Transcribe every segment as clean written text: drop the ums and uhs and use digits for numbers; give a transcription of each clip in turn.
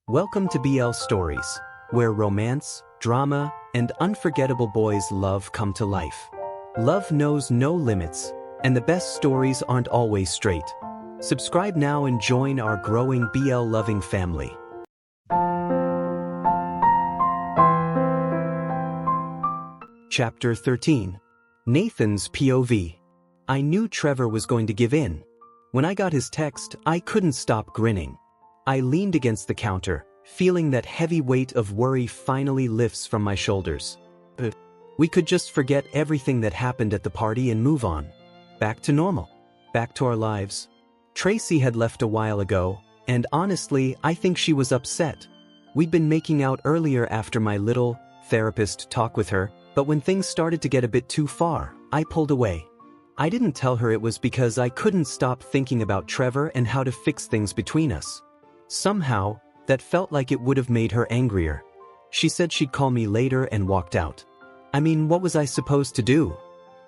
Welcome to BL Stories, where romance, drama, and unforgettable boys' love come to life. Love knows no limits, and the best stories aren't always straight. Subscribe now and join our growing BL-loving family. Chapter 13. Nathan's POV. I knew Trevor was going to give in. When I got his text, I couldn't stop grinning. I leaned against the counter, feeling that heavy weight of worry finally lifts from my shoulders. We could just forget everything that happened at the party and move on. Back to normal. Back to our lives. Tracy had left a while ago, and honestly, I think she was upset. We'd been making out earlier after my little therapist talk with her, but when things started to get a bit too far, I pulled away. I didn't tell her it was because I couldn't stop thinking about Trevor and how to fix things between us. Somehow, that felt like it would have made her angrier. She said she'd call me later and walked out. I mean, what was I supposed to do?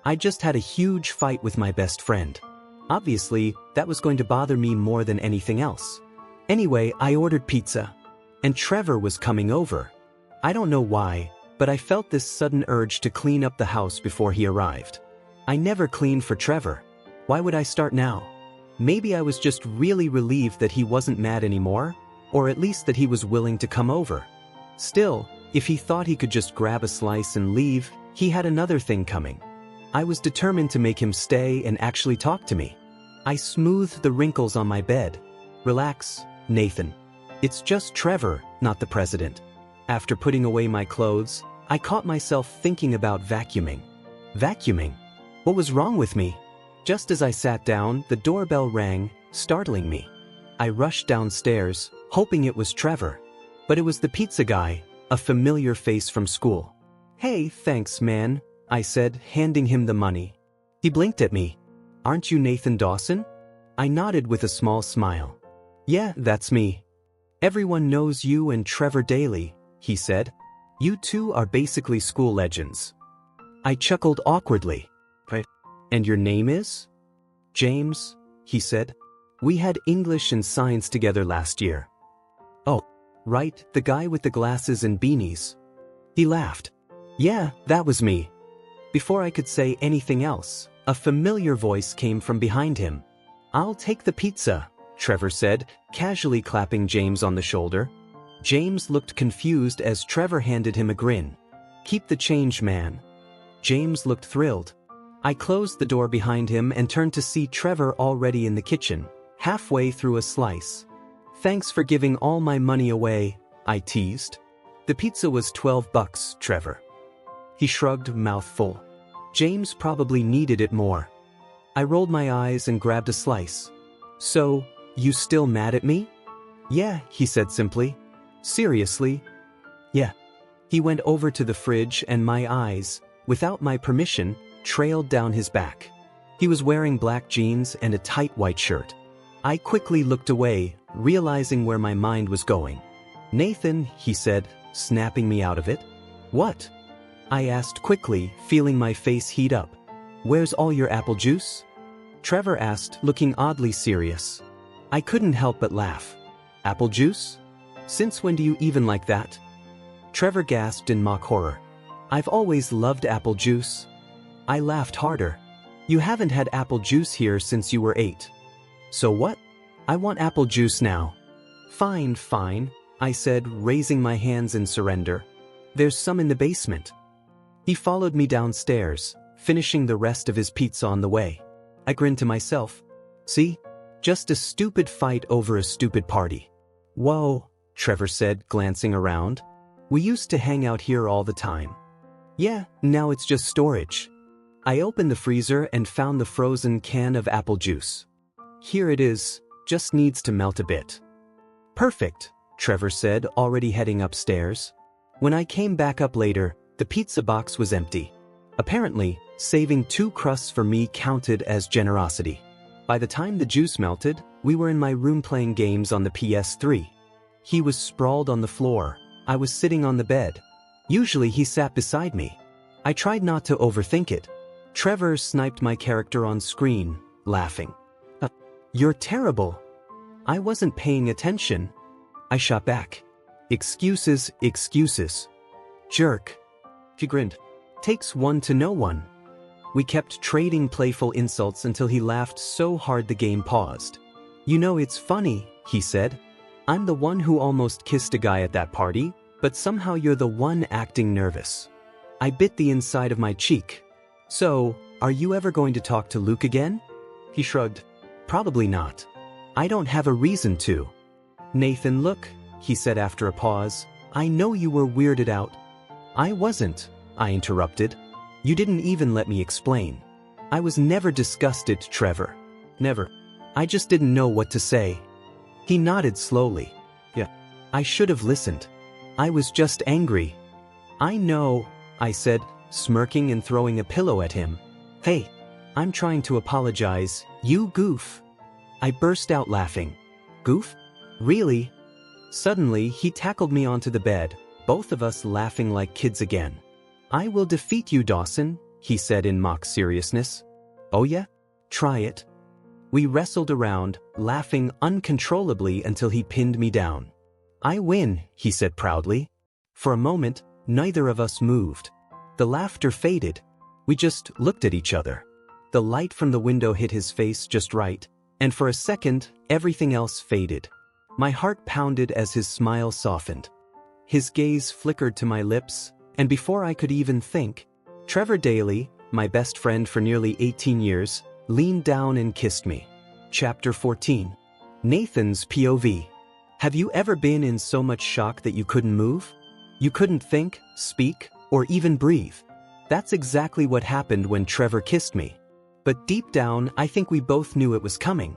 I just had a huge fight with my best friend. Obviously, that was going to bother me more than anything else. Anyway, I ordered pizza. And Trevor was coming over. I don't know why, but I felt this sudden urge to clean up the house before he arrived. I never cleaned for Trevor. Why would I start now? Maybe I was just really relieved that he wasn't mad anymore, or at least that he was willing to come over. Still, if he thought he could just grab a slice and leave, he had another thing coming. I was determined to make him stay and actually talk to me. I smoothed the wrinkles on my bed. Relax, Nathan. It's just Trevor, not the president. After putting away my clothes, I caught myself thinking about vacuuming. Vacuuming? What was wrong with me? Just as I sat down, the doorbell rang, startling me. I rushed downstairs, hoping it was Trevor. But it was the pizza guy, a familiar face from school. "Hey, thanks, man," I said, handing him the money. He blinked at me. "Aren't you Nathan Dawson?" I nodded with a small smile. "Yeah, that's me. Everyone knows you and Trevor Daly," he said. "You two are basically school legends." I chuckled awkwardly. "And your name is?" "James," he said. "We had English and science together last year." "Oh, right, the guy with the glasses and beanies." He laughed. "Yeah, that was me." Before I could say anything else, a familiar voice came from behind him. "I'll take the pizza," Trevor said, casually clapping James on the shoulder. James looked confused as Trevor handed him a grin. "Keep the change, man." James looked thrilled. I closed the door behind him and turned to see Trevor already in the kitchen, halfway through a slice. "Thanks for giving all my money away," I teased. "The pizza was $12, Trevor." He shrugged, mouth full. James probably needed it more. I rolled my eyes and grabbed a slice. "So, you still mad at me?" "Yeah," he said simply. "Seriously?" "Yeah." He went over to the fridge and my eyes, without my permission, trailed down his back. He was wearing black jeans and a tight white shirt. I quickly looked away, realizing where my mind was going. "Nathan," he said, snapping me out of it. "What?" I asked quickly, feeling my face heat up. "Where's all your apple juice?" Trevor asked, looking oddly serious. I couldn't help but laugh. "Apple juice? Since when do you even like that?" Trevor gasped in mock horror. "I've always loved apple juice." I laughed harder. "You haven't had apple juice here since you were 8. So what? I want apple juice now." "Fine, fine," I said, raising my hands in surrender. "There's some in the basement." He followed me downstairs, finishing the rest of his pizza on the way. I grinned to myself. See? Just a stupid fight over a stupid party. "Whoa," Trevor said, glancing around. "We used to hang out here all the time." "Yeah, now it's just storage." I opened the freezer and found the frozen can of apple juice. "Here it is, just needs to melt a bit." "Perfect," Trevor said, already heading upstairs. When I came back up later, the pizza box was empty. Apparently, saving 2 crusts for me counted as generosity. By the time the juice melted, we were in my room playing games on the PS3. He was sprawled on the floor. I was sitting on the bed. Usually he sat beside me. I tried not to overthink it. Trevor sniped my character on screen, laughing. "You're terrible." I wasn't paying attention. I shot back. Excuses, excuses. Jerk. He grinned. Takes one to know one. We kept trading playful insults until he laughed so hard the game paused. You know, it's funny, he said. I'm the one who almost kissed a guy at that party, but somehow you're the one acting nervous. I bit the inside of my cheek. So, are you ever going to talk to Luke again? He shrugged. Probably not. I don't have a reason to. Nathan, look, he said after a pause. I know you were weirded out. I wasn't, I interrupted. You didn't even let me explain. I was never disgusted, Trevor. Never. I just didn't know what to say. He nodded slowly. Yeah. I should have listened. I was just angry. I know, I said, smirking and throwing a pillow at him. Hey, I'm trying to apologize, you goof. I burst out laughing. Goof? Really? Suddenly, he tackled me onto the bed, both of us laughing like kids again. I will defeat you, Dawson, he said in mock seriousness. Oh yeah? Try it. We wrestled around, laughing uncontrollably until he pinned me down. I win, he said proudly. For a moment, neither of us moved. The laughter faded. We just looked at each other. The light from the window hit his face just right, and for a second, everything else faded. My heart pounded as his smile softened. His gaze flickered to my lips, and before I could even think, Trevor Daly, my best friend for nearly 18 years, leaned down and kissed me. Chapter 14. Nathan's POV. Have you ever been in so much shock that you couldn't move? You couldn't think, speak, or even breathe? That's exactly what happened when Trevor kissed me. But deep down, I think we both knew it was coming.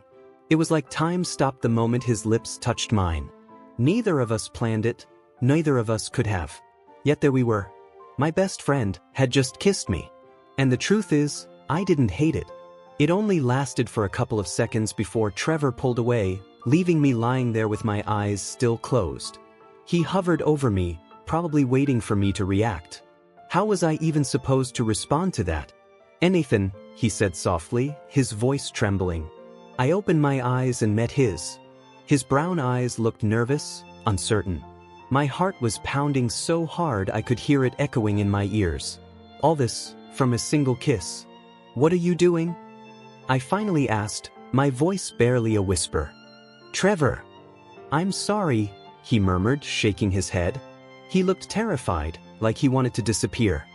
It was like time stopped the moment his lips touched mine. Neither of us planned it, neither of us could have. Yet there we were. My best friend had just kissed me. And the truth is, I didn't hate it. It only lasted for a couple of seconds before Trevor pulled away, leaving me lying there with my eyes still closed. He hovered over me, probably waiting for me to react. How was I even supposed to respond to that? Nathan, he said softly, his voice trembling. I opened my eyes and met his. His brown eyes looked nervous, uncertain. My heart was pounding so hard I could hear it echoing in my ears. All this, from a single kiss. What are you doing? I finally asked, my voice barely a whisper. Trevor. I'm sorry, he murmured, shaking his head. He looked terrified, like he wanted to disappear.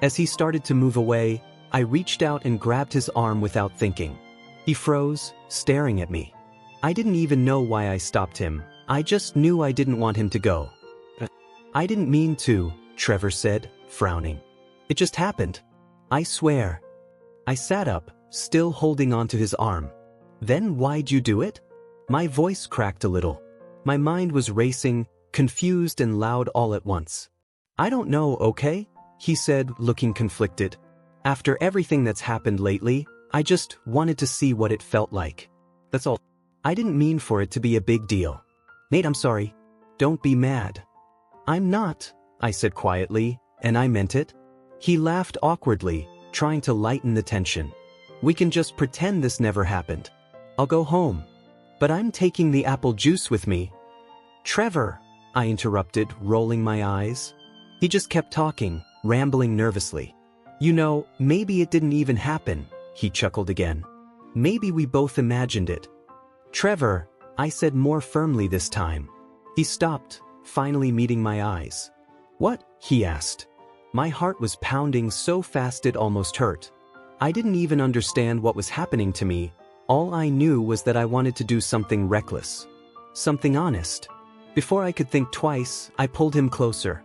As he started to move away, I reached out and grabbed his arm without thinking. He froze, staring at me. I didn't even know why I stopped him. I just knew I didn't want him to go. I didn't mean to, Trevor said, frowning. It just happened. I swear. I sat up, still holding onto his arm. Then why'd you do it? My voice cracked a little. My mind was racing, confused and loud all at once. I don't know, okay? He said, looking conflicted. After everything that's happened lately, I just wanted to see what it felt like. That's all. I didn't mean for it to be a big deal. Nate, I'm sorry. Don't be mad. I'm not, I said quietly, and I meant it. He laughed awkwardly, trying to lighten the tension. We can just pretend this never happened. I'll go home. But I'm taking the apple juice with me. Trevor, I interrupted, rolling my eyes. He just kept talking, rambling nervously. You know, maybe it didn't even happen, he chuckled again. Maybe we both imagined it. Trevor, I said more firmly this time. He stopped, finally meeting my eyes. What? He asked. My heart was pounding so fast it almost hurt. I didn't even understand what was happening to me. All I knew was that I wanted to do something reckless. Something honest. Before I could think twice, I pulled him closer.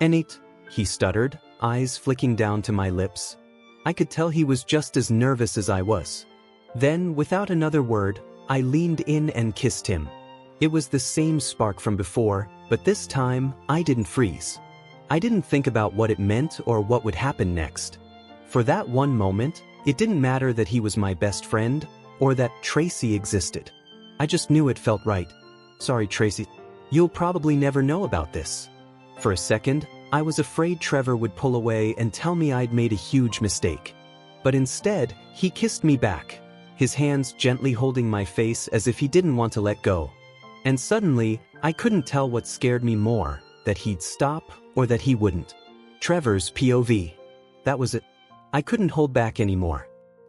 Nate, he stuttered, eyes flicking down to my lips. I could tell he was just as nervous as I was. Then, without another word, I leaned in and kissed him. It was the same spark from before, but this time, I didn't freeze. I didn't think about what it meant or what would happen next. For that one moment, it didn't matter that he was my best friend, or that Tracy existed. I just knew it felt right. Sorry, Tracy. You'll probably never know about this. For a second, I was afraid Trevor would pull away and tell me I'd made a huge mistake. But instead, he kissed me back, his hands gently holding my face as if he didn't want to let go. And suddenly, I couldn't tell what scared me more, that he'd stop or that he wouldn't. Trevor's POV. That was it. I couldn't hold back anymore.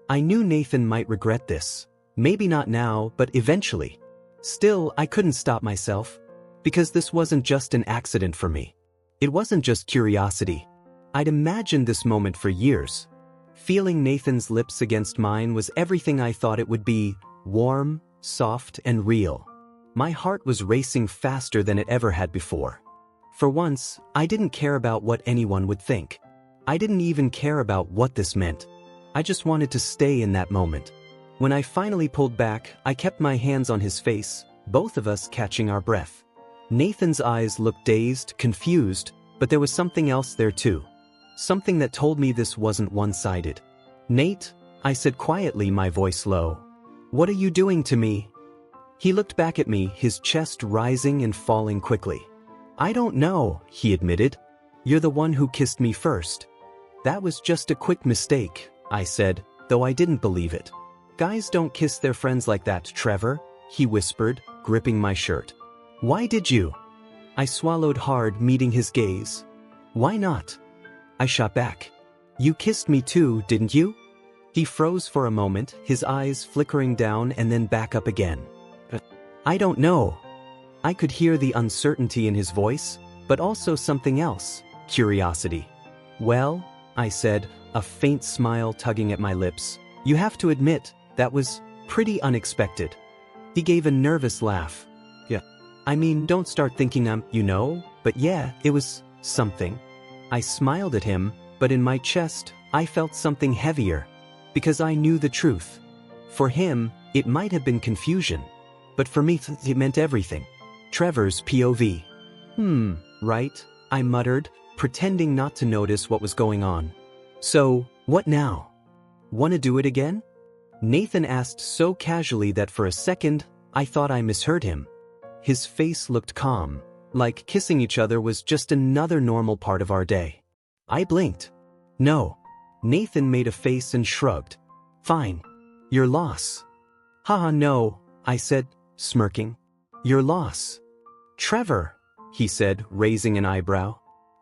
I knew Nathan might regret this. Maybe not now, but eventually. Still, I couldn't stop myself. Because this wasn't just an accident for me. It wasn't just curiosity. I'd imagined this moment for years. Feeling Nathan's lips against mine was everything I thought it would be, warm, soft, and real. My heart was racing faster than it ever had before. For once, I didn't care about what anyone would think. I didn't even care about what this meant. I just wanted to stay in that moment. When I finally pulled back, I kept my hands on his face, both of us catching our breath. Nathan's eyes looked dazed, confused, but there was something else there too. Something that told me this wasn't one-sided. "Nate," I said quietly, my voice low. "What are you doing to me?" He looked back at me, his chest rising and falling quickly. "I don't know," he admitted. "You're the one who kissed me first." "That was just a quick mistake," I said, though I didn't believe it. "Guys don't kiss their friends like that, Trevor," he whispered, gripping my shirt. "Why did you?" I swallowed hard, meeting his gaze. "Why not?" I shot back. "You kissed me too, didn't you?" He froze for a moment, his eyes flickering down and then back up again. "I don't know." I could hear the uncertainty in his voice, but also something else, curiosity. "Well," I said, a faint smile tugging at my lips, "you have to admit, that was pretty unexpected." He gave a nervous laugh. "Yeah. I mean, don't start thinking but yeah, it was something." I smiled at him, but in my chest, I felt something heavier. Because I knew the truth. For him, it might have been confusion. But for me, it meant everything. Trevor's POV. Right, I muttered, pretending not to notice what was going on. "So, what now? Wanna do it again?" Nathan asked so casually that for a second, I thought I misheard him. His face looked calm, like kissing each other was just another normal part of our day. I blinked. "No." Nathan made a face and shrugged. "Fine. Your loss." "Haha, no," I said, smirking. "Your loss." "Trevor," he said, raising an eyebrow.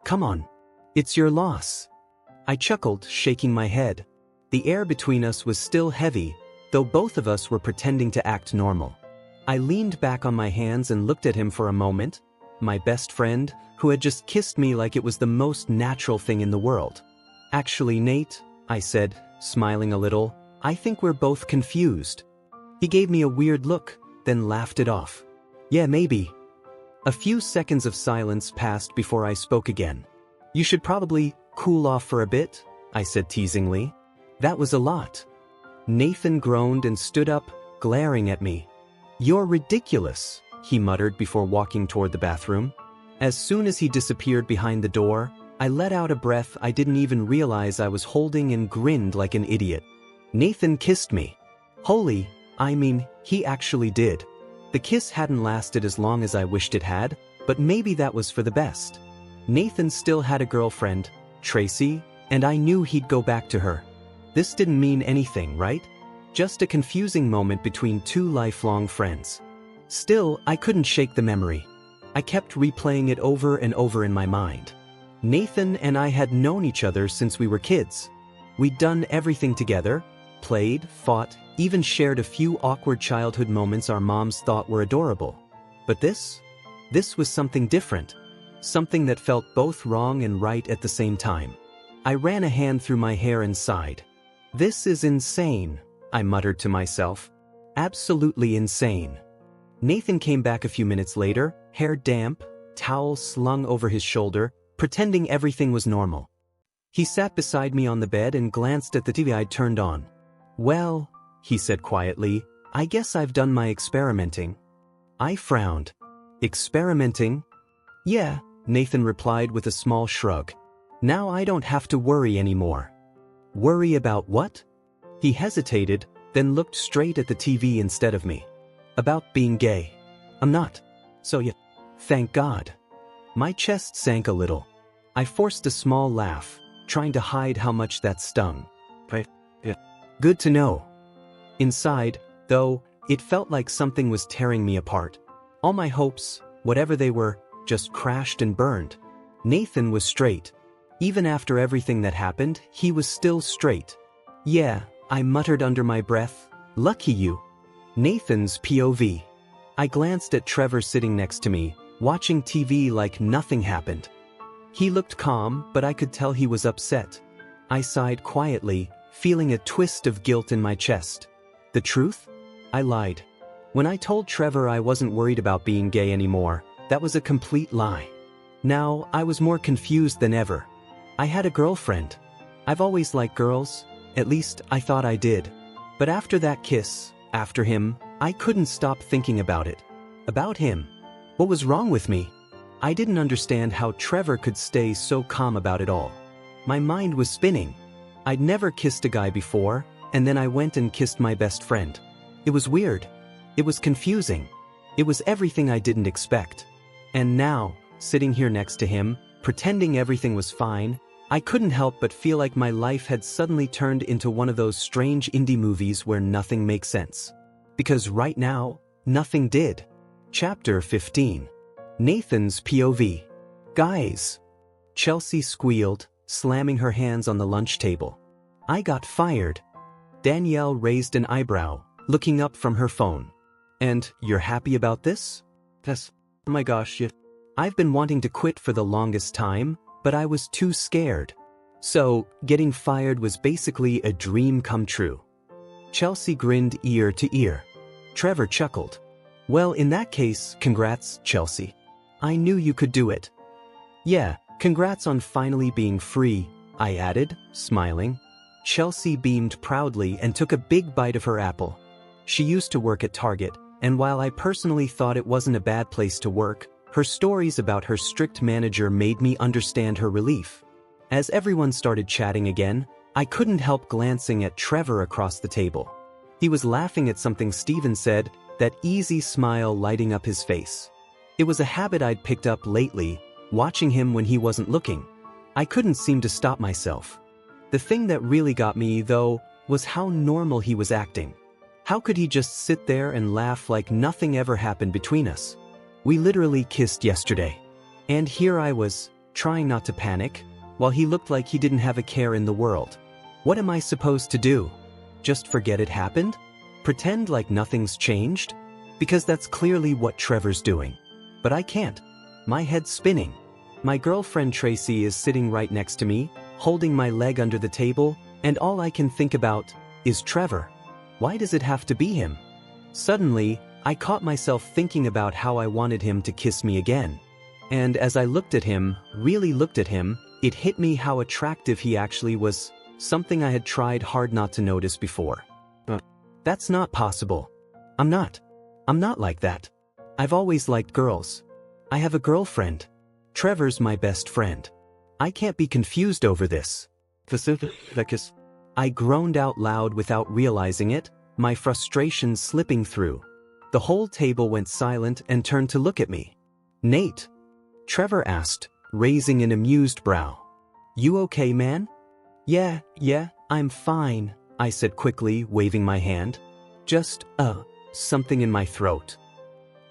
"Come on. It's your loss." I chuckled, shaking my head. The air between us was still heavy, though both of us were pretending to act normal. I leaned back on my hands and looked at him for a moment, my best friend, who had just kissed me like it was the most natural thing in the world. "Actually, Nate," I said, smiling a little, "I think we're both confused." He gave me a weird look, then laughed it off. "Yeah, maybe." A few seconds of silence passed before I spoke again. "You should probably cool off for a bit," I said teasingly. "That was a lot." Nathan groaned and stood up, glaring at me. "You're ridiculous," he muttered before walking toward the bathroom. As soon as he disappeared behind the door, I let out a breath I didn't even realize I was holding and grinned like an idiot. Nathan kissed me. He actually did. The kiss hadn't lasted as long as I wished it had, but maybe that was for the best. Nathan still had a girlfriend, Tracy, and I knew he'd go back to her. This didn't mean anything, right? Just a confusing moment between two lifelong friends. Still, I couldn't shake the memory. I kept replaying it over and over in my mind. Nathan and I had known each other since we were kids. We'd done everything together, played, fought, even shared a few awkward childhood moments our moms thought were adorable. But this was something different. Something that felt both wrong and right at the same time. I ran a hand through my hair and sighed. "This is insane," I muttered to myself. "Absolutely insane." Nathan came back a few minutes later, hair damp, towel slung over his shoulder, pretending everything was normal. He sat beside me on the bed and glanced at the TV I'd turned on. "Well," he said quietly, "I guess I've done my experimenting." I frowned. "Experimenting?" "Yeah," Nathan replied with a small shrug. "Now I don't have to worry anymore." "Worry about what?" He hesitated, then looked straight at the TV instead of me. "About being gay. I'm not. So yeah. Thank God." My chest sank a little. I forced a small laugh, trying to hide how much that stung. Yeah. Good to know. Inside, though, it felt like something was tearing me apart. All my hopes, whatever they were, just crashed and burned. Nathan was straight. Even after everything that happened, he was still straight. Yeah, I muttered under my breath, lucky you. Nathan's POV. I glanced at Trevor sitting next to me, watching TV like nothing happened. He looked calm, but I could tell he was upset. I sighed quietly, feeling a twist of guilt in my chest. The truth? I lied. When I told Trevor I wasn't worried about being gay anymore, that was a complete lie. Now, I was more confused than ever. I had a girlfriend. I've always liked girls, at least I thought I did. But after that kiss, after him, I couldn't stop thinking about it. About him. What was wrong with me? I didn't understand how Trevor could stay so calm about it all. My mind was spinning. I'd never kissed a guy before, and then I went and kissed my best friend. It was weird. It was confusing. It was everything I didn't expect. And now, sitting here next to him, pretending everything was fine, I couldn't help but feel like my life had suddenly turned into one of those strange indie movies where nothing makes sense. Because right now, nothing did. Chapter 15. Nathan's POV. Guys. Chelsea squealed, slamming her hands on the lunch table. I got fired. Danielle raised an eyebrow, looking up from her phone. And you're happy about this? Yes. Oh my gosh, I've been wanting to quit for the longest time, but I was too scared. So, getting fired was basically a dream come true. Chelsea grinned ear to ear. Trevor chuckled. Well, in that case, congrats, Chelsea. I knew you could do it. Yeah, congrats on finally being free, I added, smiling. Chelsea beamed proudly and took a big bite of her apple. She used to work at Target, and while I personally thought it wasn't a bad place to work, her stories about her strict manager made me understand her relief. As everyone started chatting again, I couldn't help glancing at Trevor across the table. He was laughing at something Steven said, that easy smile lighting up his face. It was a habit I'd picked up lately, watching him when he wasn't looking. I couldn't seem to stop myself. The thing that really got me, though, was how normal he was acting. How could he just sit there and laugh like nothing ever happened between us? We literally kissed yesterday. And here I was, trying not to panic, while he looked like he didn't have a care in the world. What am I supposed to do? Just forget it happened? Pretend like nothing's changed? Because that's clearly what Trevor's doing. But I can't. My head's spinning. My girlfriend Tracy is sitting right next to me, holding my leg under the table, and all I can think about is Trevor. Why does it have to be him? Suddenly, I caught myself thinking about how I wanted him to kiss me again. And as I looked at him, really looked at him, it hit me how attractive he actually was, something I had tried hard not to notice before. That's not possible. I'm not like that. I've always liked girls. I have a girlfriend. Trevor's my best friend. I can't be confused over this. I groaned out loud without realizing it, my frustration slipping through. The whole table went silent and turned to look at me. Nate? Trevor asked, raising an amused brow. You okay, man? Yeah, I'm fine, I said quickly, waving my hand. Just, something in my throat.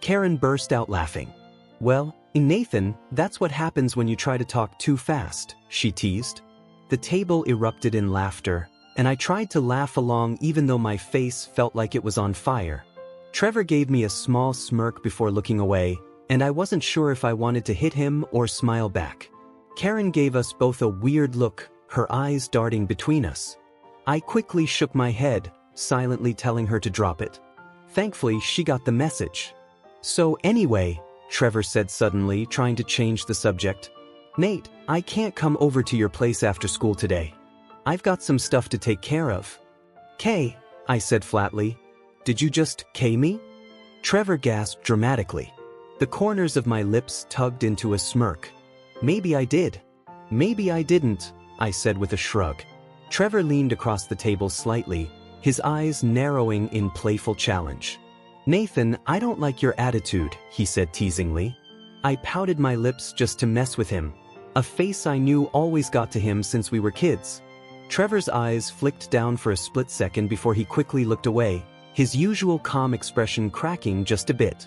Karen burst out laughing. Well, Nathan, that's what happens when you try to talk too fast, she teased. The table erupted in laughter, and I tried to laugh along even though my face felt like it was on fire. Trevor gave me a small smirk before looking away, and I wasn't sure if I wanted to hit him or smile back. Karen gave us both a weird look, her eyes darting between us. I quickly shook my head, silently telling her to drop it. Thankfully, she got the message. So anyway, Trevor said suddenly, trying to change the subject. Nate, I can't come over to your place after school today. I've got some stuff to take care of. Kay, I said flatly. Did you just K me? Trevor gasped dramatically. The corners of my lips tugged into a smirk. Maybe I did. Maybe I didn't, I said with a shrug. Trevor leaned across the table slightly, his eyes narrowing in playful challenge. Nathan, I don't like your attitude, he said teasingly. I pouted my lips just to mess with him, a face I knew always got to him since we were kids. Trevor's eyes flicked down for a split second before he quickly looked away, his usual calm expression cracking just a bit.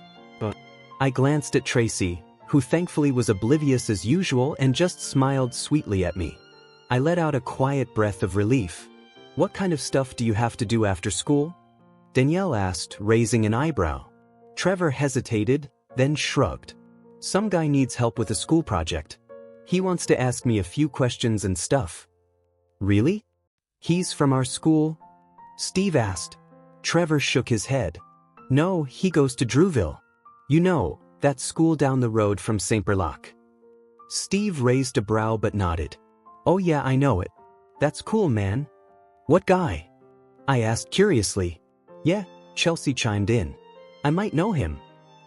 I glanced at Tracy, who thankfully was oblivious as usual and just smiled sweetly at me. I let out a quiet breath of relief. "What kind of stuff do you have to do after school?" Danielle asked, raising an eyebrow. Trevor hesitated, then shrugged. "Some guy needs help with a school project. He wants to ask me a few questions and stuff." "Really? He's from our school?" Steve asked. Trevor shook his head. "No, he goes to Drewville. You know, that school down the road from St. Berlac." Steve raised a brow but nodded. "Oh yeah, I know it. That's cool, man." "What guy?" I asked curiously. "Yeah," Chelsea chimed in. "I might know him.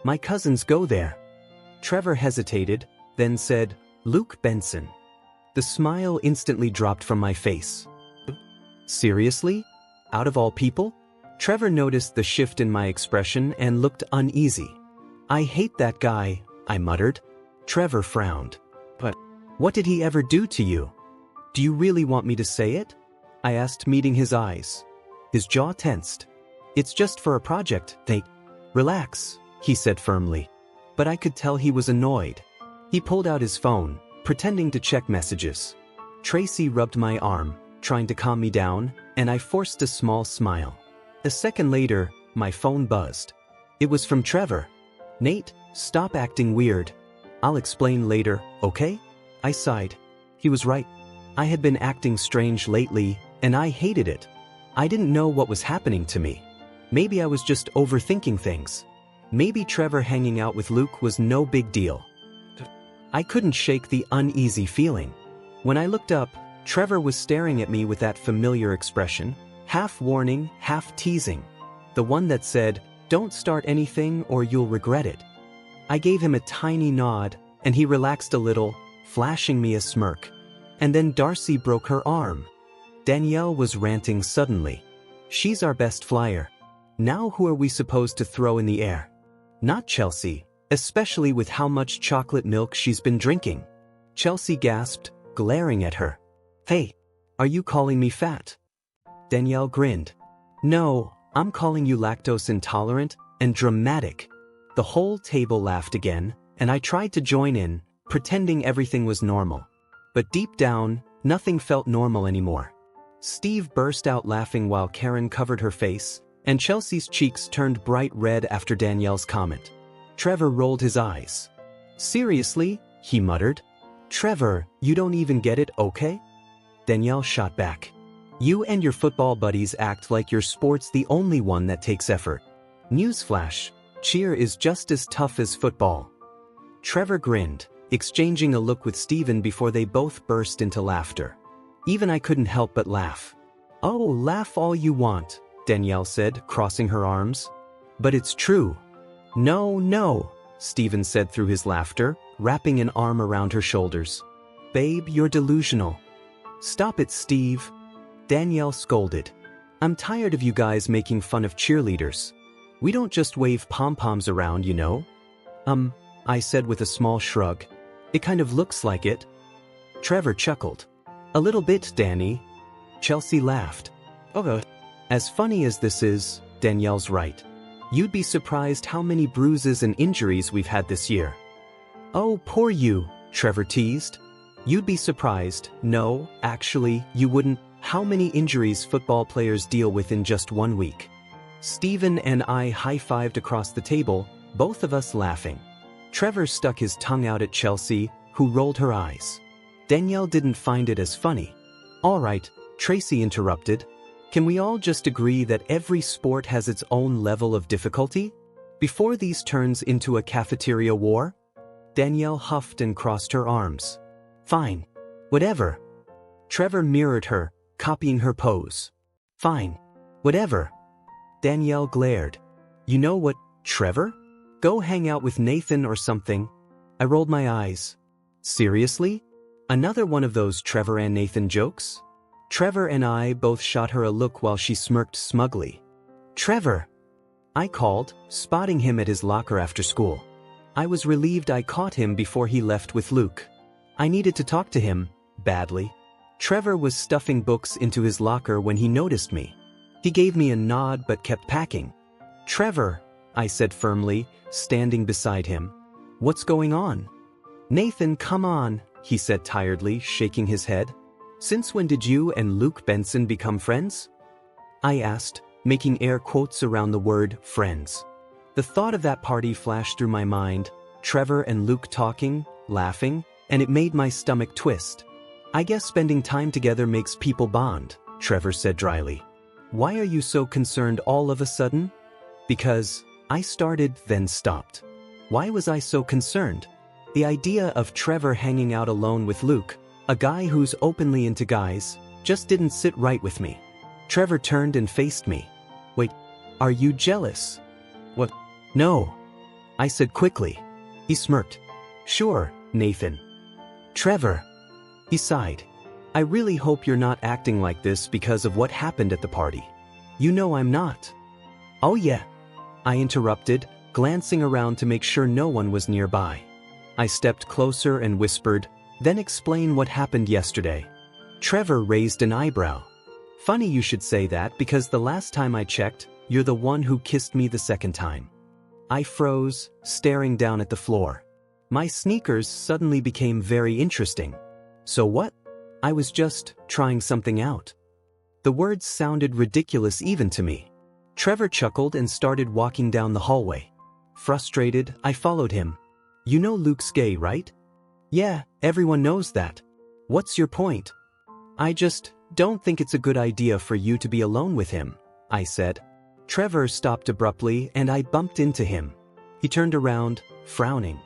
My cousins go there." Trevor hesitated, then said, "Luke Benson." The smile instantly dropped from my face. "Seriously? Out of all people?" Trevor noticed the shift in my expression and looked uneasy. "I hate that guy," I muttered. Trevor frowned. "But what did he ever do to you?" "Do you really want me to say it?" I asked, meeting his eyes. His jaw tensed. "It's just for a project, Relax," he said firmly. But I could tell he was annoyed. He pulled out his phone, pretending to check messages. Tracy rubbed my arm, trying to calm me down, and I forced a small smile. A second later, my phone buzzed. It was from Trevor. "Nate, stop acting weird. I'll explain later, okay?" I sighed. He was right. I had been acting strange lately, and I hated it. I didn't know what was happening to me. Maybe I was just overthinking things. Maybe Trevor hanging out with Luke was no big deal. I couldn't shake the uneasy feeling. When I looked up, Trevor was staring at me with that familiar expression, half warning, half teasing. The one that said, "Don't start anything or you'll regret it." I gave him a tiny nod, and he relaxed a little, flashing me a smirk. And then Darcy broke her arm. Danielle was ranting suddenly. "She's our best flyer. Now who are we supposed to throw in the air?" "Not Chelsea, especially with how much chocolate milk she's been drinking." Chelsea gasped, glaring at her. "Hey, are you calling me fat?" Danielle grinned. "No, I'm calling you lactose intolerant and dramatic." The whole table laughed again, and I tried to join in, pretending everything was normal. But deep down, nothing felt normal anymore. Steve burst out laughing while Karen covered her face, and Chelsea's cheeks turned bright red after Danielle's comment. Trevor rolled his eyes. "Seriously?" he muttered. "Trevor, you don't even get it, okay?" Danielle shot back. "You and your football buddies act like your sport's the only one that takes effort. Newsflash, cheer is just as tough as football." Trevor grinned, exchanging a look with Steven before they both burst into laughter. Even I couldn't help but laugh. "Oh, laugh all you want," Danielle said, crossing her arms. "But it's true." No, Steven said through his laughter, wrapping an arm around her shoulders. "Babe, you're delusional." "Stop it, Steve," Danielle scolded. "I'm tired of you guys making fun of cheerleaders. We don't just wave pom-poms around, you know." I said with a small shrug. "It kind of looks like it." Trevor chuckled. "A little bit, Danny." Chelsea laughed. "Okay. As funny as this is, Danielle's right. You'd be surprised how many bruises and injuries we've had this year." "Oh, poor you," Trevor teased. "You'd be surprised, no, actually, you wouldn't, how many injuries football players deal with in just 1 week." Steven and I high-fived across the table, both of us laughing. Trevor stuck his tongue out at Chelsea, who rolled her eyes. Danielle didn't find it as funny. "All right," Tracy interrupted. "Can we all just agree that every sport has its own level of difficulty? Before these turns into a cafeteria war?" Danielle huffed and crossed her arms. "Fine. Whatever." Trevor mirrored her, copying her pose. "Fine. Whatever." Danielle glared. "You know what, Trevor? Go hang out with Nathan or something." I rolled my eyes. "Seriously? Another one of those Trevor and Nathan jokes?" Trevor and I both shot her a look while she smirked smugly. "Trevor!" I called, spotting him at his locker after school. I was relieved I caught him before he left with Luke. I needed to talk to him, badly. Trevor was stuffing books into his locker when he noticed me. He gave me a nod but kept packing. "Trevor," I said firmly, standing beside him. What's going on? Nathan, come on, he said tiredly, shaking his head. Since when did you and Luke Benson become friends? I asked, making air quotes around the word friends. The thought of that party flashed through my mind, Trevor and Luke talking, laughing, and it made my stomach twist. I guess spending time together makes people bond, Trevor said dryly. Why are you so concerned all of a sudden? Because, I started, then stopped. Why was I so concerned? The idea of Trevor hanging out alone with Luke, a guy who's openly into guys, just didn't sit right with me. Trevor turned and faced me. Wait, are you jealous? What? No, I said quickly. He smirked. Sure, Nathan. Trevor. He sighed. I really hope you're not acting like this because of what happened at the party. You know I'm not. Oh yeah, I interrupted, glancing around to make sure no one was nearby. I stepped closer and whispered, then explain what happened yesterday. Trevor raised an eyebrow. Funny you should say that because the last time I checked, you're the one who kissed me the second time. I froze, staring down at the floor. My sneakers suddenly became very interesting. So what? I was just trying something out. The words sounded ridiculous even to me. Trevor chuckled and started walking down the hallway. Frustrated, I followed him. You know Luke's gay, right? Yeah, everyone knows that. What's your point? I just don't think it's a good idea for you to be alone with him, I said. Trevor stopped abruptly and I bumped into him. He turned around, frowning.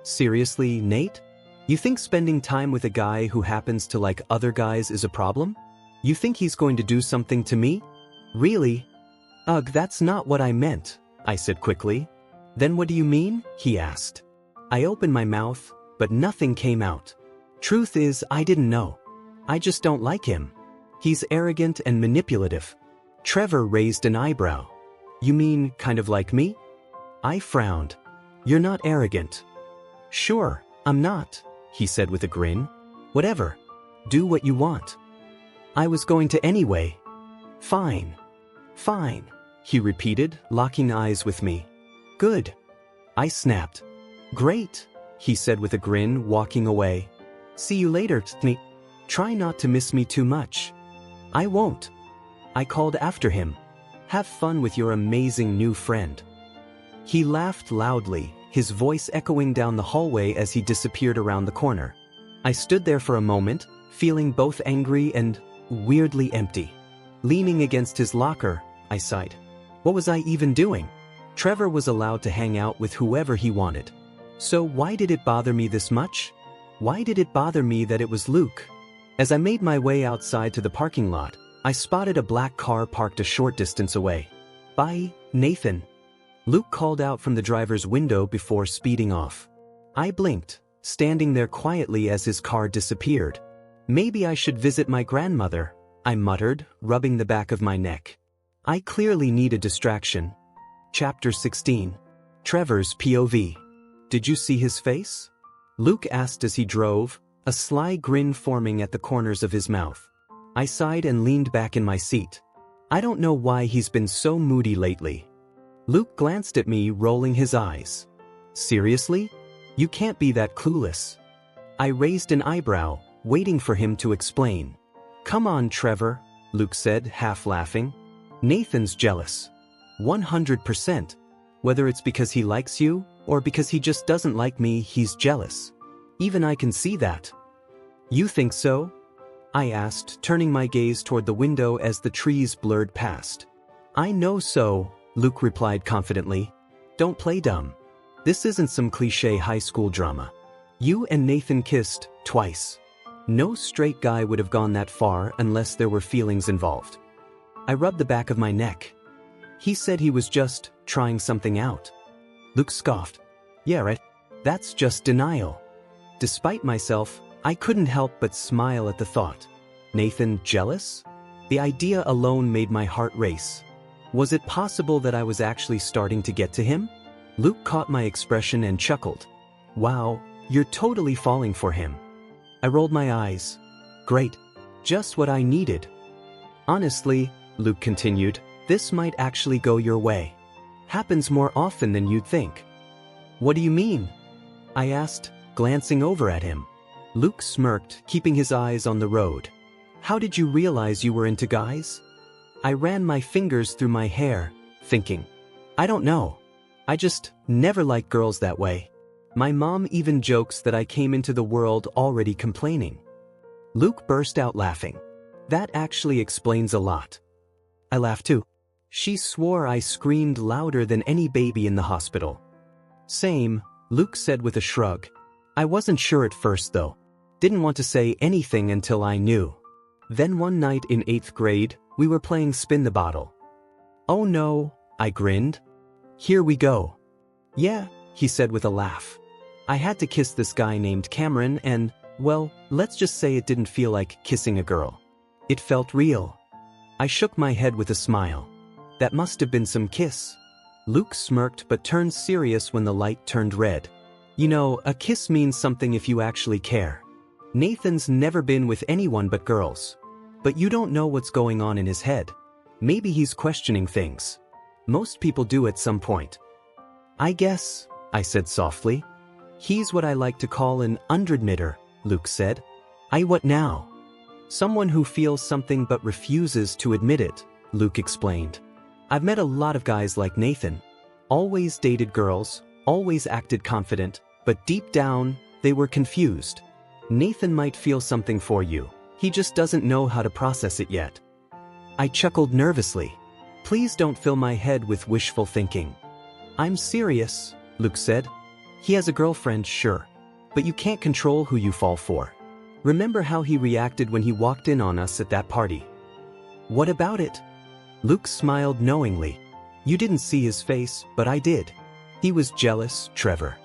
Seriously, Nate? You think spending time with a guy who happens to like other guys is a problem? You think he's going to do something to me? Really? Ugh, that's not what I meant, I said quickly. Then what do you mean? He asked. I opened my mouth, but nothing came out. Truth is, I didn't know. I just don't like him. He's arrogant and manipulative. Trevor raised an eyebrow. You mean kind of like me? I frowned. You're not arrogant. Sure, I'm not, he said with a grin. Whatever. Do what you want. I was going to anyway. Fine. Fine, he repeated, locking eyes with me. Good. I snapped. Great, he said with a grin, walking away. See you later, Tni. Try not to miss me too much. I won't. I called after him. Have fun with your amazing new friend. He laughed loudly, his voice echoing down the hallway as he disappeared around the corner. I stood there for a moment, feeling both angry and weirdly empty. Leaning against his locker, I sighed. What was I even doing? Trevor was allowed to hang out with whoever he wanted. So why did it bother me this much? Why did it bother me that it was Luke? As I made my way outside to the parking lot, I spotted a black car parked a short distance away. Bye, Nathan. Luke called out from the driver's window before speeding off. I blinked, standing there quietly as his car disappeared. Maybe I should visit my grandmother, I muttered, rubbing the back of my neck. I clearly need a distraction. Chapter 16. Trevor's POV. Did you see his face? Luke asked as he drove, a sly grin forming at the corners of his mouth. I sighed and leaned back in my seat. I don't know why he's been so moody lately. Luke glanced at me, rolling his eyes. Seriously? You can't be that clueless. I raised an eyebrow, waiting for him to explain. Come on, Trevor, Luke said, half laughing. Nathan's jealous. 100%. Whether it's because he likes you, or because he just doesn't like me, he's jealous. Even I can see that. You think so? I asked, turning my gaze toward the window as the trees blurred past. I know so, Luke replied confidently. Don't play dumb. This isn't some cliché high school drama. You and Nathan kissed twice. No straight guy would have gone that far unless there were feelings involved. I rubbed the back of my neck. He said he was just trying something out. Luke scoffed. Yeah, right. That's just denial. Despite myself, I couldn't help but smile at the thought. Nathan jealous? The idea alone made my heart race. Was it possible that I was actually starting to get to him? Luke caught my expression and chuckled. Wow, you're totally falling for him. I rolled my eyes. Great. Just what I needed. Honestly, Luke continued, this might actually go your way. Happens more often than you'd think. What do you mean? I asked, glancing over at him. Luke smirked, keeping his eyes on the road. How did you realize you were into guys? I ran my fingers through my hair, thinking. I don't know. I just never liked girls that way. My mom even jokes that I came into the world already complaining. Luke burst out laughing. That actually explains a lot. I laughed too. She swore I screamed louder than any baby in the hospital. Same, Luke said with a shrug. I wasn't sure at first though. Didn't want to say anything until I knew. Then one night in 8th grade, we were playing spin the bottle. Oh no, I grinned. Here we go. Yeah, he said with a laugh. I had to kiss this guy named Cameron and, well, let's just say it didn't feel like kissing a girl. It felt real. I shook my head with a smile. That must have been some kiss. Luke smirked but turned serious when the light turned red. You know, a kiss means something if you actually care. Nathan's never been with anyone but girls. But you don't know what's going on in his head. Maybe he's questioning things. Most people do at some point. I guess, I said softly. He's what I like to call an underadmitter, Luke said. What now? Someone who feels something but refuses to admit it, Luke explained. I've met a lot of guys like Nathan. Always dated girls, always acted confident, but deep down, they were confused. Nathan might feel something for you. He just doesn't know how to process it yet. I chuckled nervously. Please don't fill my head with wishful thinking. I'm serious, Luke said. He has a girlfriend, sure. But you can't control who you fall for. Remember how he reacted when he walked in on us at that party? What about it? Luke smiled knowingly. You didn't see his face, but I did. He was jealous, Trevor.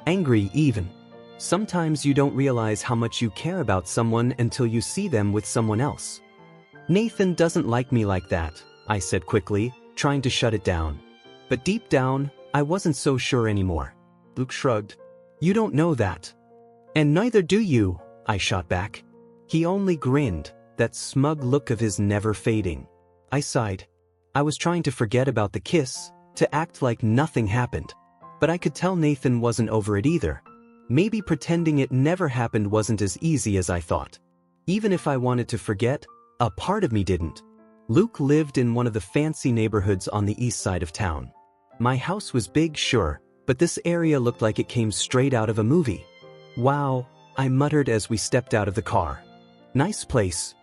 Angry even. Sometimes you don't realize how much you care about someone until you see them with someone else. Nathan doesn't like me like that, I said quickly, trying to shut it down. But deep down, I wasn't so sure anymore. Luke shrugged. You don't know that. And neither do you, I shot back. He only grinned, that smug look of his never fading. I sighed. I was trying to forget about the kiss, to act like nothing happened. But I could tell Nathan wasn't over it either. Maybe pretending it never happened wasn't as easy as I thought. Even if I wanted to forget, a part of me didn't. Luke lived in one of the fancy neighborhoods on the east side of town. My house was big, sure, but this area looked like it came straight out of a movie. Wow, I muttered as we stepped out of the car. Nice place.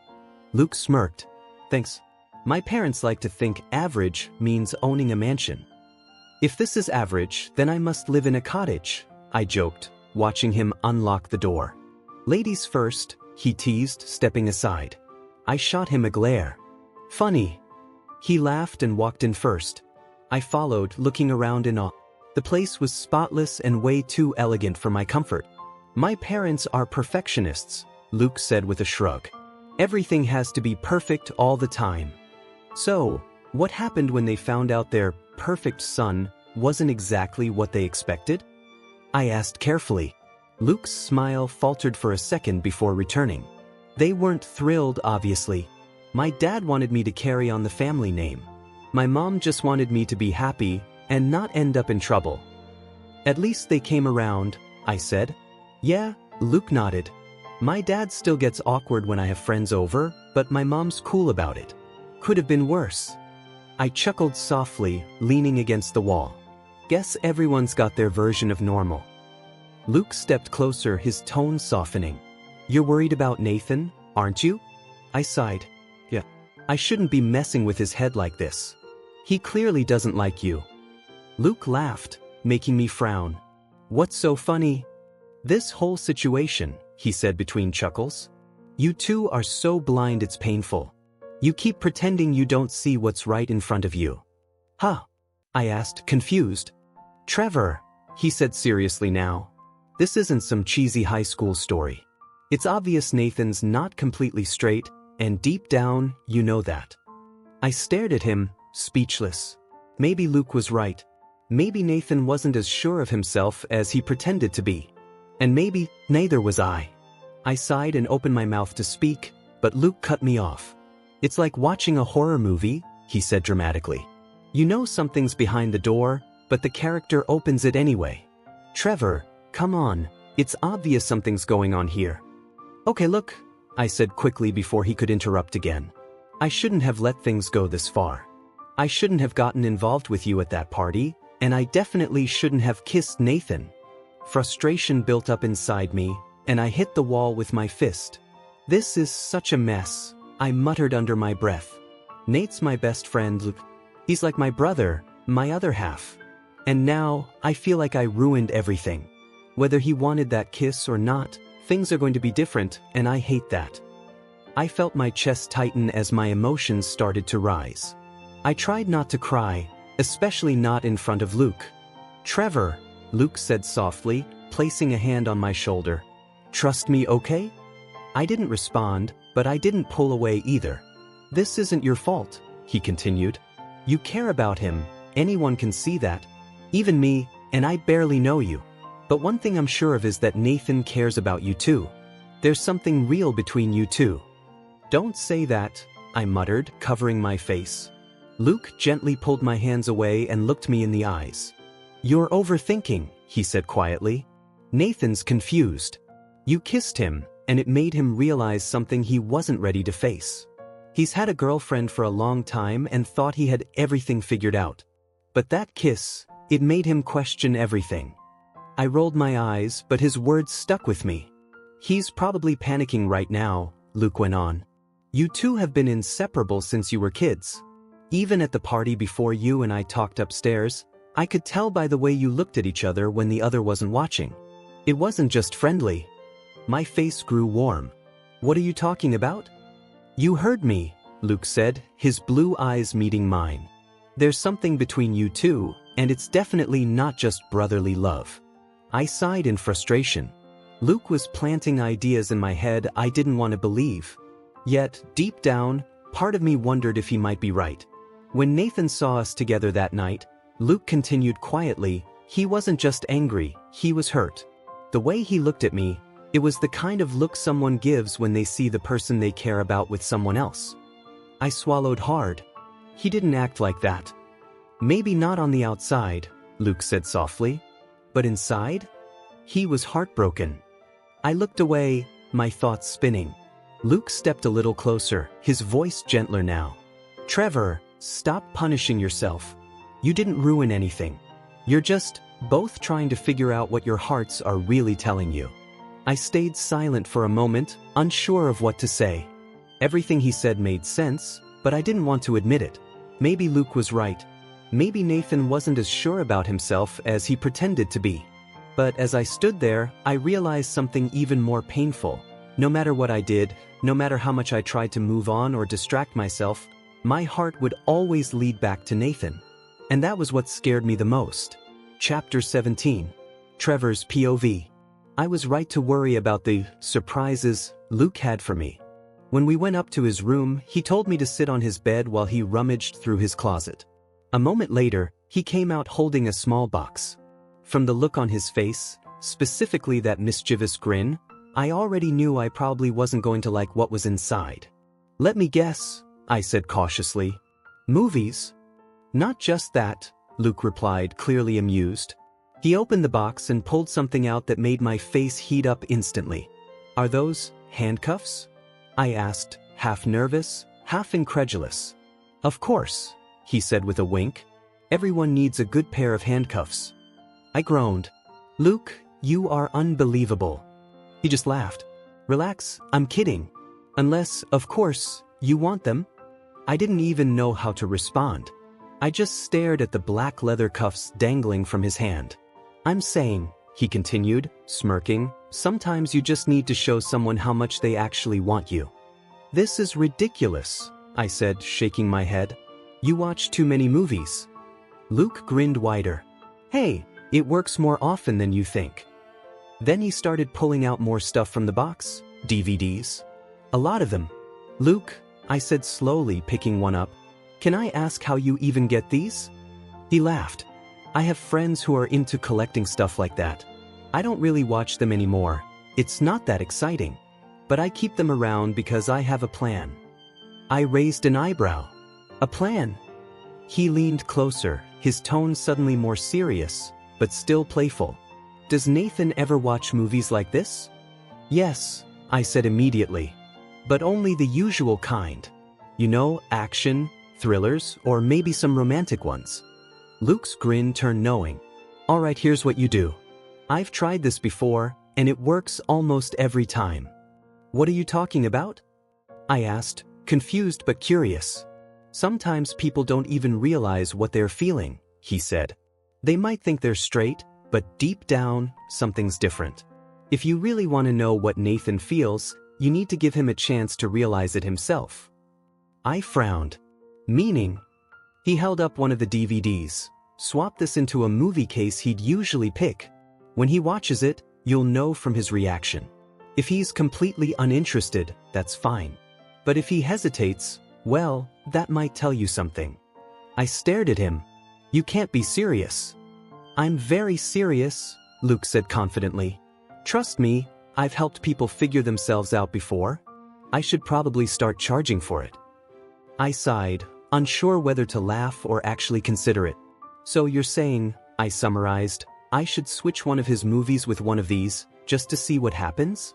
Luke smirked. Thanks. My parents like to think average means owning a mansion. If this is average, then I must live in a cottage, I joked, watching him unlock the door. Ladies first, he teased, stepping aside. I shot him a glare. Funny. He laughed and walked in first. I followed, looking around in awe. The place was spotless and way too elegant for my comfort. My parents are perfectionists, Luke said with a shrug. Everything has to be perfect all the time. So, what happened when they found out their perfect son wasn't exactly what they expected? I asked carefully. Luke's smile faltered for a second before returning. They weren't thrilled, obviously. My dad wanted me to carry on the family name. My mom just wanted me to be happy and not end up in trouble. At least they came around, I said. Yeah, Luke nodded. My dad still gets awkward when I have friends over, but my mom's cool about it. Could have been worse. I chuckled softly, leaning against the wall. Guess everyone's got their version of normal. Luke stepped closer, his tone softening. You're worried about Nathan, aren't you? I sighed. Yeah. I shouldn't be messing with his head like this. He clearly doesn't like you. Luke laughed, making me frown. What's so funny? This whole situation, he said between chuckles. You two are so blind it's painful. You keep pretending you don't see what's right in front of you. Huh? I asked, confused. Trevor, he said seriously now. This isn't some cheesy high school story. It's obvious Nathan's not completely straight, and deep down, you know that. I stared at him, speechless. Maybe Luke was right. Maybe Nathan wasn't as sure of himself as he pretended to be. And maybe neither was I. I sighed and opened my mouth to speak, but Luke cut me off. It's like watching a horror movie, he said dramatically. You know something's behind the door, but the character opens it anyway. Trevor, come on, it's obvious something's going on here. Okay, look, I said quickly before he could interrupt again. I shouldn't have let things go this far. I shouldn't have gotten involved with you at that party, and I definitely shouldn't have kissed Nathan. Frustration built up inside me, and I hit the wall with my fist. This is such a mess, I muttered under my breath. Nate's my best friend, Luke. He's like my brother, my other half. And now, I feel like I ruined everything. Whether he wanted that kiss or not, things are going to be different, and I hate that. I felt my chest tighten as my emotions started to rise. I tried not to cry, especially not in front of Luke. Trevor, Luke said softly, placing a hand on my shoulder. Trust me, okay? I didn't respond, but I didn't pull away either. This isn't your fault, he continued. You care about him, anyone can see that. Even me, and I barely know you. But one thing I'm sure of is that Nathan cares about you too. There's something real between you two. Don't say that, I muttered, covering my face. Luke gently pulled my hands away and looked me in the eyes. You're overthinking, he said quietly. Nathan's confused. You kissed him, and it made him realize something he wasn't ready to face. He's had a girlfriend for a long time and thought he had everything figured out. But that kiss, it made him question everything. I rolled my eyes, but his words stuck with me. He's probably panicking right now, Luke went on. You two have been inseparable since you were kids. Even at the party before you and I talked upstairs, I could tell by the way you looked at each other when the other wasn't watching. It wasn't just friendly. My face grew warm. What are you talking about? You heard me, Luke said, his blue eyes meeting mine. There's something between you two, and it's definitely not just brotherly love. I sighed in frustration. Luke was planting ideas in my head I didn't want to believe. Yet, deep down, part of me wondered if he might be right. When Nathan saw us together that night, Luke continued quietly, he wasn't just angry, he was hurt. The way he looked at me, it was the kind of look someone gives when they see the person they care about with someone else. I swallowed hard. He didn't act like that. Maybe not on the outside, Luke said softly. But inside? He was heartbroken. I looked away, my thoughts spinning. Luke stepped a little closer, his voice gentler now. Trevor, stop punishing yourself. You didn't ruin anything. You're just both trying to figure out what your hearts are really telling you. I stayed silent for a moment, unsure of what to say. Everything he said made sense, but I didn't want to admit it. Maybe Luke was right. Maybe Nathan wasn't as sure about himself as he pretended to be. But as I stood there, I realized something even more painful. No matter what I did, no matter how much I tried to move on or distract myself, my heart would always lead back to Nathan. And that was what scared me the most. Chapter 17. Trevor's POV. I was right to worry about the surprises Luke had for me. When we went up to his room, he told me to sit on his bed while he rummaged through his closet. A moment later, he came out holding a small box. From the look on his face, specifically that mischievous grin, I already knew I probably wasn't going to like what was inside. Let me guess, I said cautiously. Movies? Not just that, Luke replied, clearly amused. He opened the box and pulled something out that made my face heat up instantly. Are those handcuffs? I asked, half nervous, half incredulous. Of course, he said with a wink. Everyone needs a good pair of handcuffs. I groaned. Luke, you are unbelievable. He just laughed. Relax, I'm kidding. Unless, of course, you want them. I didn't even know how to respond. I just stared at the black leather cuffs dangling from his hand. I'm saying, he continued, smirking, sometimes you just need to show someone how much they actually want you. This is ridiculous, I said, shaking my head. You watch too many movies. Luke grinned wider. Hey, it works more often than you think. Then he started pulling out more stuff from the box, DVDs. A lot of them. Luke, I said slowly, picking one up, can I ask how you even get these? He laughed. I have friends who are into collecting stuff like that. I don't really watch them anymore. It's not that exciting. But I keep them around because I have a plan. I raised an eyebrow. A plan? He leaned closer, his tone suddenly more serious, but still playful. Does Nathan ever watch movies like this? Yes, I said immediately. But only the usual kind. You know, action, thrillers, or maybe some romantic ones. Luke's grin turned knowing. Alright, here's what you do. I've tried this before, and it works almost every time. What are you talking about? I asked, confused but curious. Sometimes people don't even realize what they're feeling, he said. They might think they're straight, but deep down, something's different. If you really want to know what Nathan feels, you need to give him a chance to realize it himself. I frowned. Meaning? He held up one of the DVDs. Swap this into a movie case he'd usually pick. When he watches it, you'll know from his reaction. If he's completely uninterested, that's fine. But if he hesitates, well, that might tell you something. I stared at him. You can't be serious. I'm very serious, Luke said confidently. Trust me, I've helped people figure themselves out before. I should probably start charging for it. I sighed, unsure whether to laugh or actually consider it. So you're saying, I summarized, I should switch one of his movies with one of these, just to see what happens?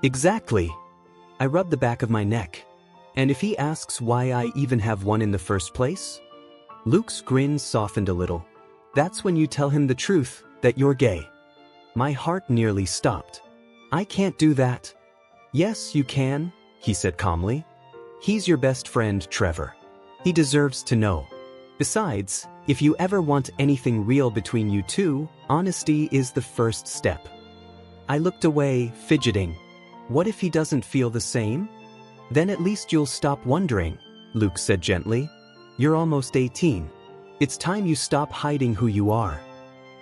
Exactly. I rubbed the back of my neck. And if he asks why I even have one in the first place? Luke's grin softened a little. That's when you tell him the truth, that you're gay. My heart nearly stopped. I can't do that. Yes, you can, he said calmly. He's your best friend, Trevor. He deserves to know. Besides, if you ever want anything real between you two, honesty is the first step. I looked away, fidgeting. What if he doesn't feel the same? Then at least you'll stop wondering, Luke said gently. You're almost 18. It's time you stop hiding who you are.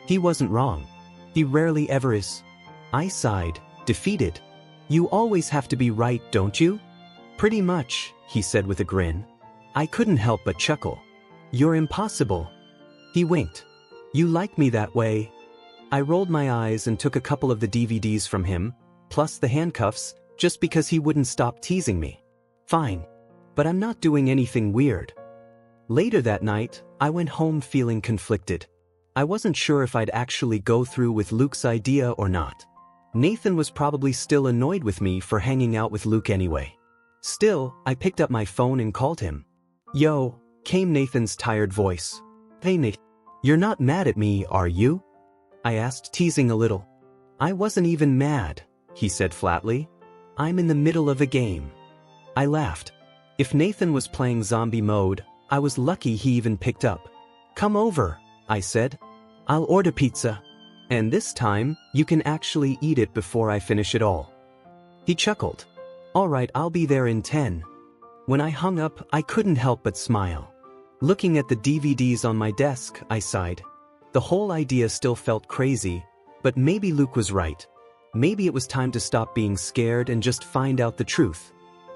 He wasn't wrong. He rarely ever is. I sighed, defeated. You always have to be right, don't you? Pretty much, he said with a grin. I couldn't help but chuckle. You're impossible. He winked. You like me that way. I rolled my eyes and took a couple of the DVDs from him, plus the handcuffs, just because he wouldn't stop teasing me. Fine. But I'm not doing anything weird. Later that night, I went home feeling conflicted. I wasn't sure if I'd actually go through with Luke's idea or not. Nathan was probably still annoyed with me for hanging out with Luke anyway. Still, I picked up my phone and called him. Yo, came Nathan's tired voice. Hey Nate, you're not mad at me, are you? I asked, teasing a little. I wasn't even mad, he said flatly. I'm in the middle of a game. I laughed. If Nathan was playing zombie mode, I was lucky he even picked up. Come over, I said. I'll order pizza. And this time, you can actually eat it before I finish it all. He chuckled. Alright, I'll be there in 10. When I hung up, I couldn't help but smile. Looking at the DVDs on my desk, I sighed. The whole idea still felt crazy, but maybe Luke was right. Maybe it was time to stop being scared and just find out the truth.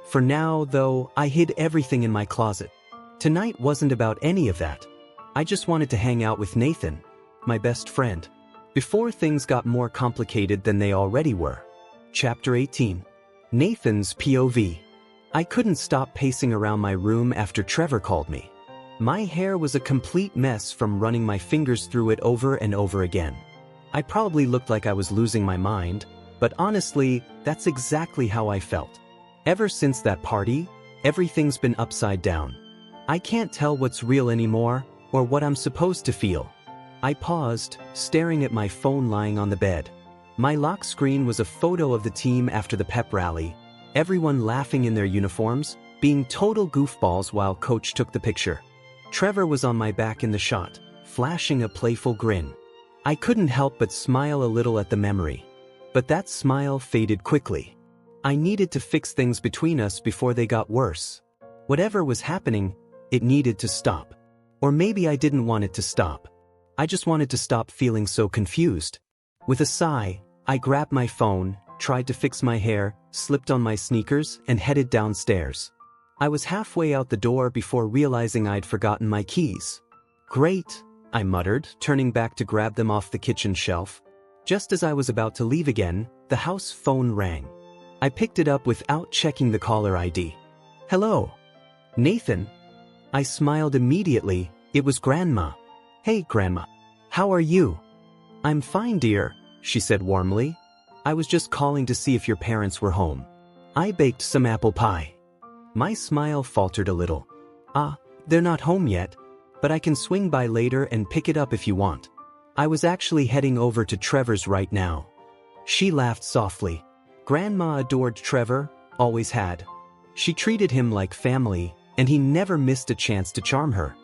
For now, though, I hid everything in my closet. Tonight wasn't about any of that. I just wanted to hang out with Nathan, my best friend, before things got more complicated than they already were. Chapter 18. Nathan's POV. I couldn't stop pacing around my room after Trevor called me. My hair was a complete mess from running my fingers through it over and over again. I probably looked like I was losing my mind, but honestly, that's exactly how I felt. Ever since that party, everything's been upside down. I can't tell what's real anymore, or what I'm supposed to feel. I paused, staring at my phone lying on the bed. My lock screen was a photo of the team after the pep rally, everyone laughing in their uniforms, being total goofballs while coach took the picture. Trevor was on my back in the shot, flashing a playful grin. I couldn't help but smile a little at the memory. But that smile faded quickly. I needed to fix things between us before they got worse. Whatever was happening, it needed to stop. Or maybe I didn't want it to stop. I just wanted to stop feeling so confused. With a sigh, I grabbed my phone, tried to fix my hair, slipped on my sneakers, and headed downstairs. I was halfway out the door before realizing I'd forgotten my keys. Great, I muttered, turning back to grab them off the kitchen shelf. Just as I was about to leave again, the house phone rang. I picked it up without checking the caller ID. Hello. Nathan. I smiled immediately, It was Grandma. Hey, Grandma. How are you? I'm fine, dear, she said warmly. I was just calling to see if your parents were home. I baked some apple pie. My smile faltered a little. They're not home yet, but I can swing by later and pick it up if you want. I was actually heading over to Trevor's right now. She laughed softly. Grandma adored Trevor, always had. She treated him like family, and he never missed a chance to charm her.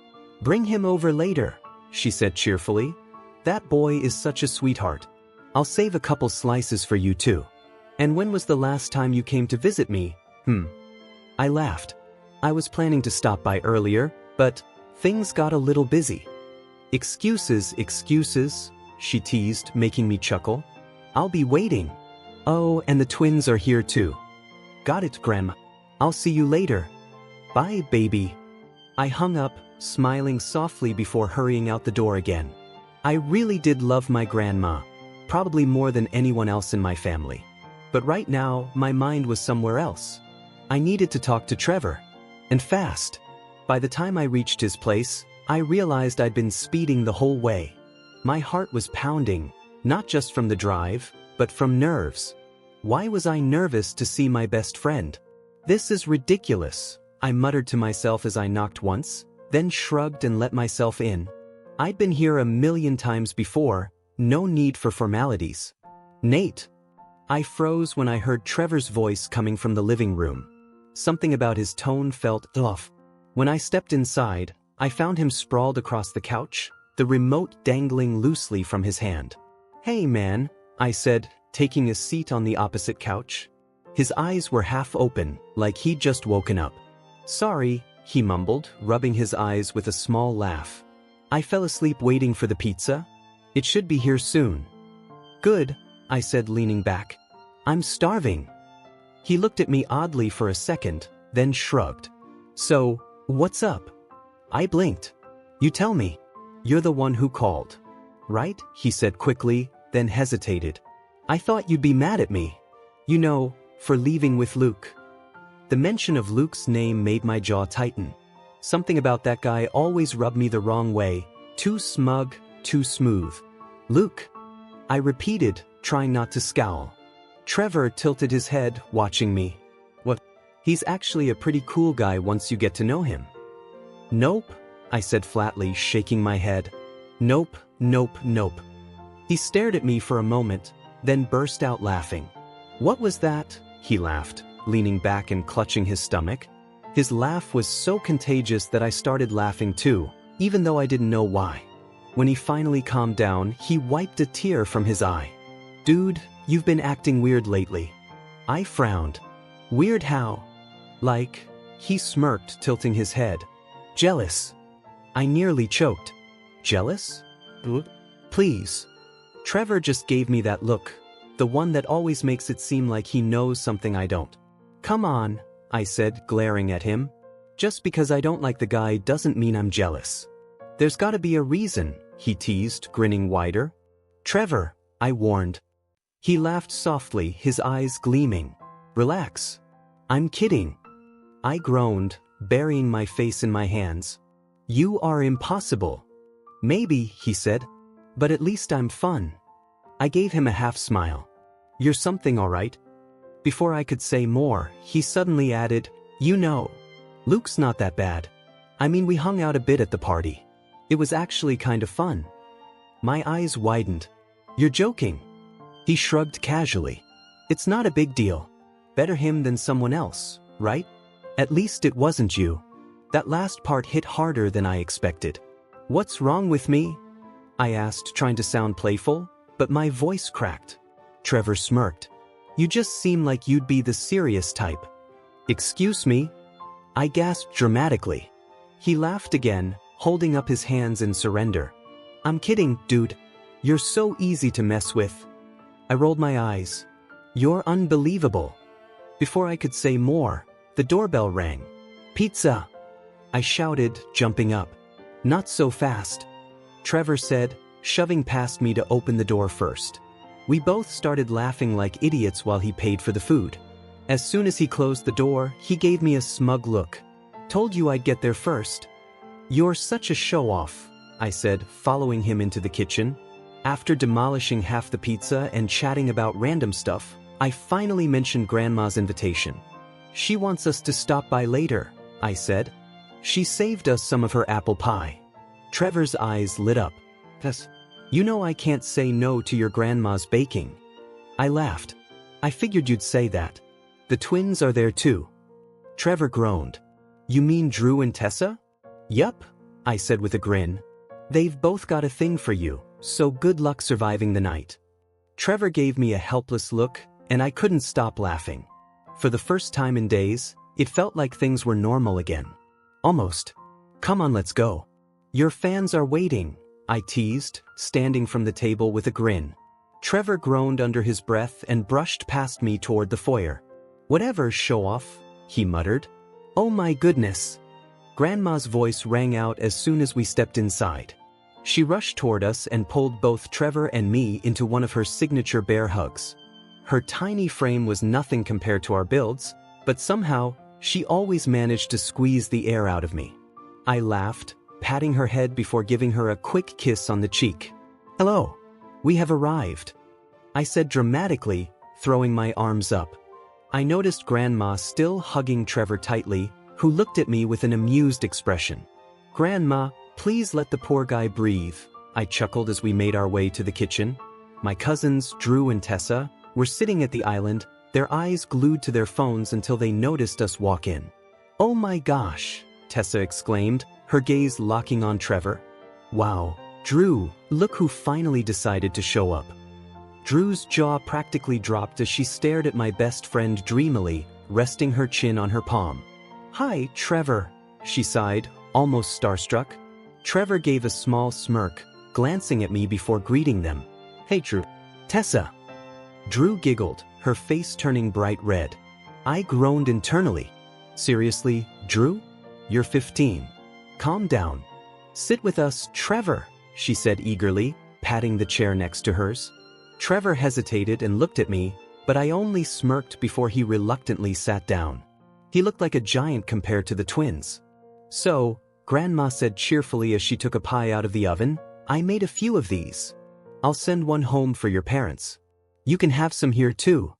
Bring him over later, she said cheerfully. That boy is such a sweetheart. I'll save a couple slices for you too. And when was the last time you came to visit me? I laughed. I was planning to stop by earlier, but things got a little busy. Excuses, she teased, making me chuckle. I'll be waiting. Oh, and the twins are here too. Got it, Grandma. I'll see you later. Bye, baby. I hung up, smiling softly before hurrying out the door again. I really did love my grandma, probably more than anyone else in my family. But right now, my mind was somewhere else. I needed to talk to Trevor. And fast. By the time I reached his place, I realized I'd been speeding the whole way. My heart was pounding, not just from the drive, but from nerves. Why was I nervous to see my best friend? This is ridiculous, I muttered to myself as I knocked once, then shrugged and let myself in. I'd been here a million times before, no need for formalities. Nate. I froze when I heard Trevor's voice coming from the living room. Something about his tone felt off. When I stepped inside, I found him sprawled across the couch, the remote dangling loosely from his hand. Hey man, I said, taking a seat on the opposite couch. His eyes were half open, like he'd just woken up. Sorry, he mumbled, rubbing his eyes with a small laugh. I fell asleep waiting for the pizza. It should be here soon. Good, I said, leaning back. I'm starving. He looked at me oddly for a second, then shrugged. So, what's up? I blinked. You tell me. You're the one who called. Right? He said quickly, then hesitated. I thought you'd be mad at me. You know, for leaving with Luke. The mention of Luke's name made my jaw tighten. Something about that guy always rubbed me the wrong way. Too smug, too smooth. Luke. I repeated, trying not to scowl. Trevor tilted his head, watching me. What? He's actually a pretty cool guy once you get to know him. Nope, I said flatly, shaking my head. Nope. He stared at me for a moment, then burst out laughing. What was that? He laughed, leaning back and clutching his stomach. His laugh was so contagious that I started laughing too, even though I didn't know why. When he finally calmed down, he wiped a tear from his eye. Dude, you've been acting weird lately. I frowned. Weird how? Like, he smirked, tilting his head. Jealous. I nearly choked. Jealous? Please. Trevor just gave me that look, the one that always makes it seem like he knows something I don't. Come on, I said, glaring at him. Just because I don't like the guy doesn't mean I'm jealous. There's gotta be a reason, he teased, grinning wider. Trevor, I warned. He laughed softly, his eyes gleaming. Relax. I'm kidding. I groaned, burying my face in my hands. You are impossible. Maybe, he said. But at least I'm fun. I gave him a half smile. You're something, all right. Before I could say more, he suddenly added, you know, Luke's not that bad. I mean, we hung out a bit at the party. It was actually kind of fun. My eyes widened. You're joking. He shrugged casually. It's not a big deal. Better him than someone else, right? At least it wasn't you. That last part hit harder than I expected. What's wrong with me? I asked, trying to sound playful, but my voice cracked. Trevor smirked. You just seem like you'd be the serious type. Excuse me? I gasped dramatically. He laughed again, holding up his hands in surrender. I'm kidding, dude. You're so easy to mess with. I rolled my eyes. You're unbelievable. Before I could say more, the doorbell rang. Pizza! I shouted, jumping up. Not so fast. Trevor said, shoving past me to open the door first. We both started laughing like idiots while he paid for the food. As soon as he closed the door, he gave me a smug look. Told you I'd get there first. You're such a show-off, I said, following him into the kitchen. After demolishing half the pizza and chatting about random stuff, I finally mentioned Grandma's invitation. She wants us to stop by later, I said. She saved us some of her apple pie. Trevor's eyes lit up. Yes. You know I can't say no to your grandma's baking. I laughed. I figured you'd say that. The twins are there too. Trevor groaned. You mean Drew and Tessa? Yup, I said with a grin. They've both got a thing for you, so good luck surviving the night. Trevor gave me a helpless look, and I couldn't stop laughing. For the first time in days, it felt like things were normal again. Almost. Come on, let's go. Your fans are waiting, I teased, standing from the table with a grin. Trevor groaned under his breath and brushed past me toward the foyer. Whatever, show off, he muttered. Oh my goodness. Grandma's voice rang out as soon as we stepped inside. She rushed toward us and pulled both Trevor and me into one of her signature bear hugs. Her tiny frame was nothing compared to our builds, but somehow, she always managed to squeeze the air out of me. I laughed, patting her head before giving her a quick kiss on the cheek. Hello. We have arrived, I said dramatically, throwing my arms up. I noticed Grandma still hugging Trevor tightly, who looked at me with an amused expression. Grandma, please let the poor guy breathe, I chuckled as we made our way to the kitchen. My cousins, Drew and Tessa, were sitting at the island, their eyes glued to their phones until they noticed us walk in. Oh my gosh, Tessa exclaimed, her gaze locking on Trevor. Wow, Drew, look who finally decided to show up. Drew's jaw practically dropped as she stared at my best friend dreamily, resting her chin on her palm. Hi, Trevor, she sighed, almost starstruck. Trevor gave a small smirk, glancing at me before greeting them. Hey, Drew. Tessa. Drew giggled, her face turning bright red. I groaned internally. Seriously, Drew? You're 15. Calm down. Sit with us, Trevor, she said eagerly, patting the chair next to hers. Trevor hesitated and looked at me, but I only smirked before he reluctantly sat down. He looked like a giant compared to the twins. So, Grandma said cheerfully as she took a pie out of the oven, I made a few of these. I'll send one home for your parents. You can have some here too.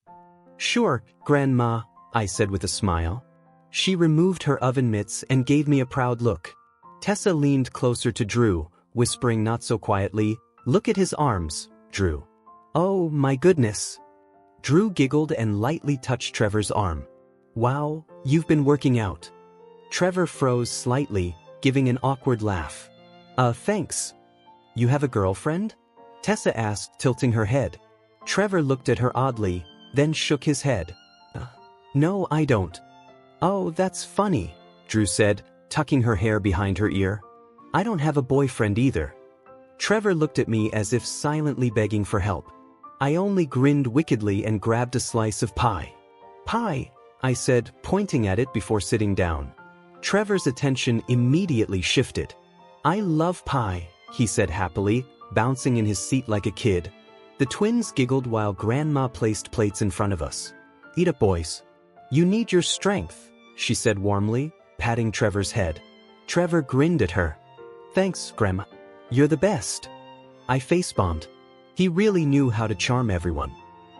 Sure, Grandma, I said with a smile. She removed her oven mitts and gave me a proud look. Tessa leaned closer to Drew, whispering not so quietly, look at his arms, Drew. Oh my goodness. Drew giggled and lightly touched Trevor's arm. Wow, you've been working out. Trevor froze slightly, giving an awkward laugh. Thanks. You have a girlfriend? Tessa asked, tilting her head. Trevor looked at her oddly, then shook his head. No, I don't. Oh, that's funny, Drew said, tucking her hair behind her ear. I don't have a boyfriend either. Trevor looked at me as if silently begging for help. I only grinned wickedly and grabbed a slice of pie. Pie, I said, pointing at it before sitting down. Trevor's attention immediately shifted. I love pie, he said happily, bouncing in his seat like a kid. The twins giggled while Grandma placed plates in front of us. Eat up, boys. You need your strength, she said warmly, patting Trevor's head. Trevor grinned at her. Thanks, Grandma. You're the best. I face-bombed. He really knew how to charm everyone.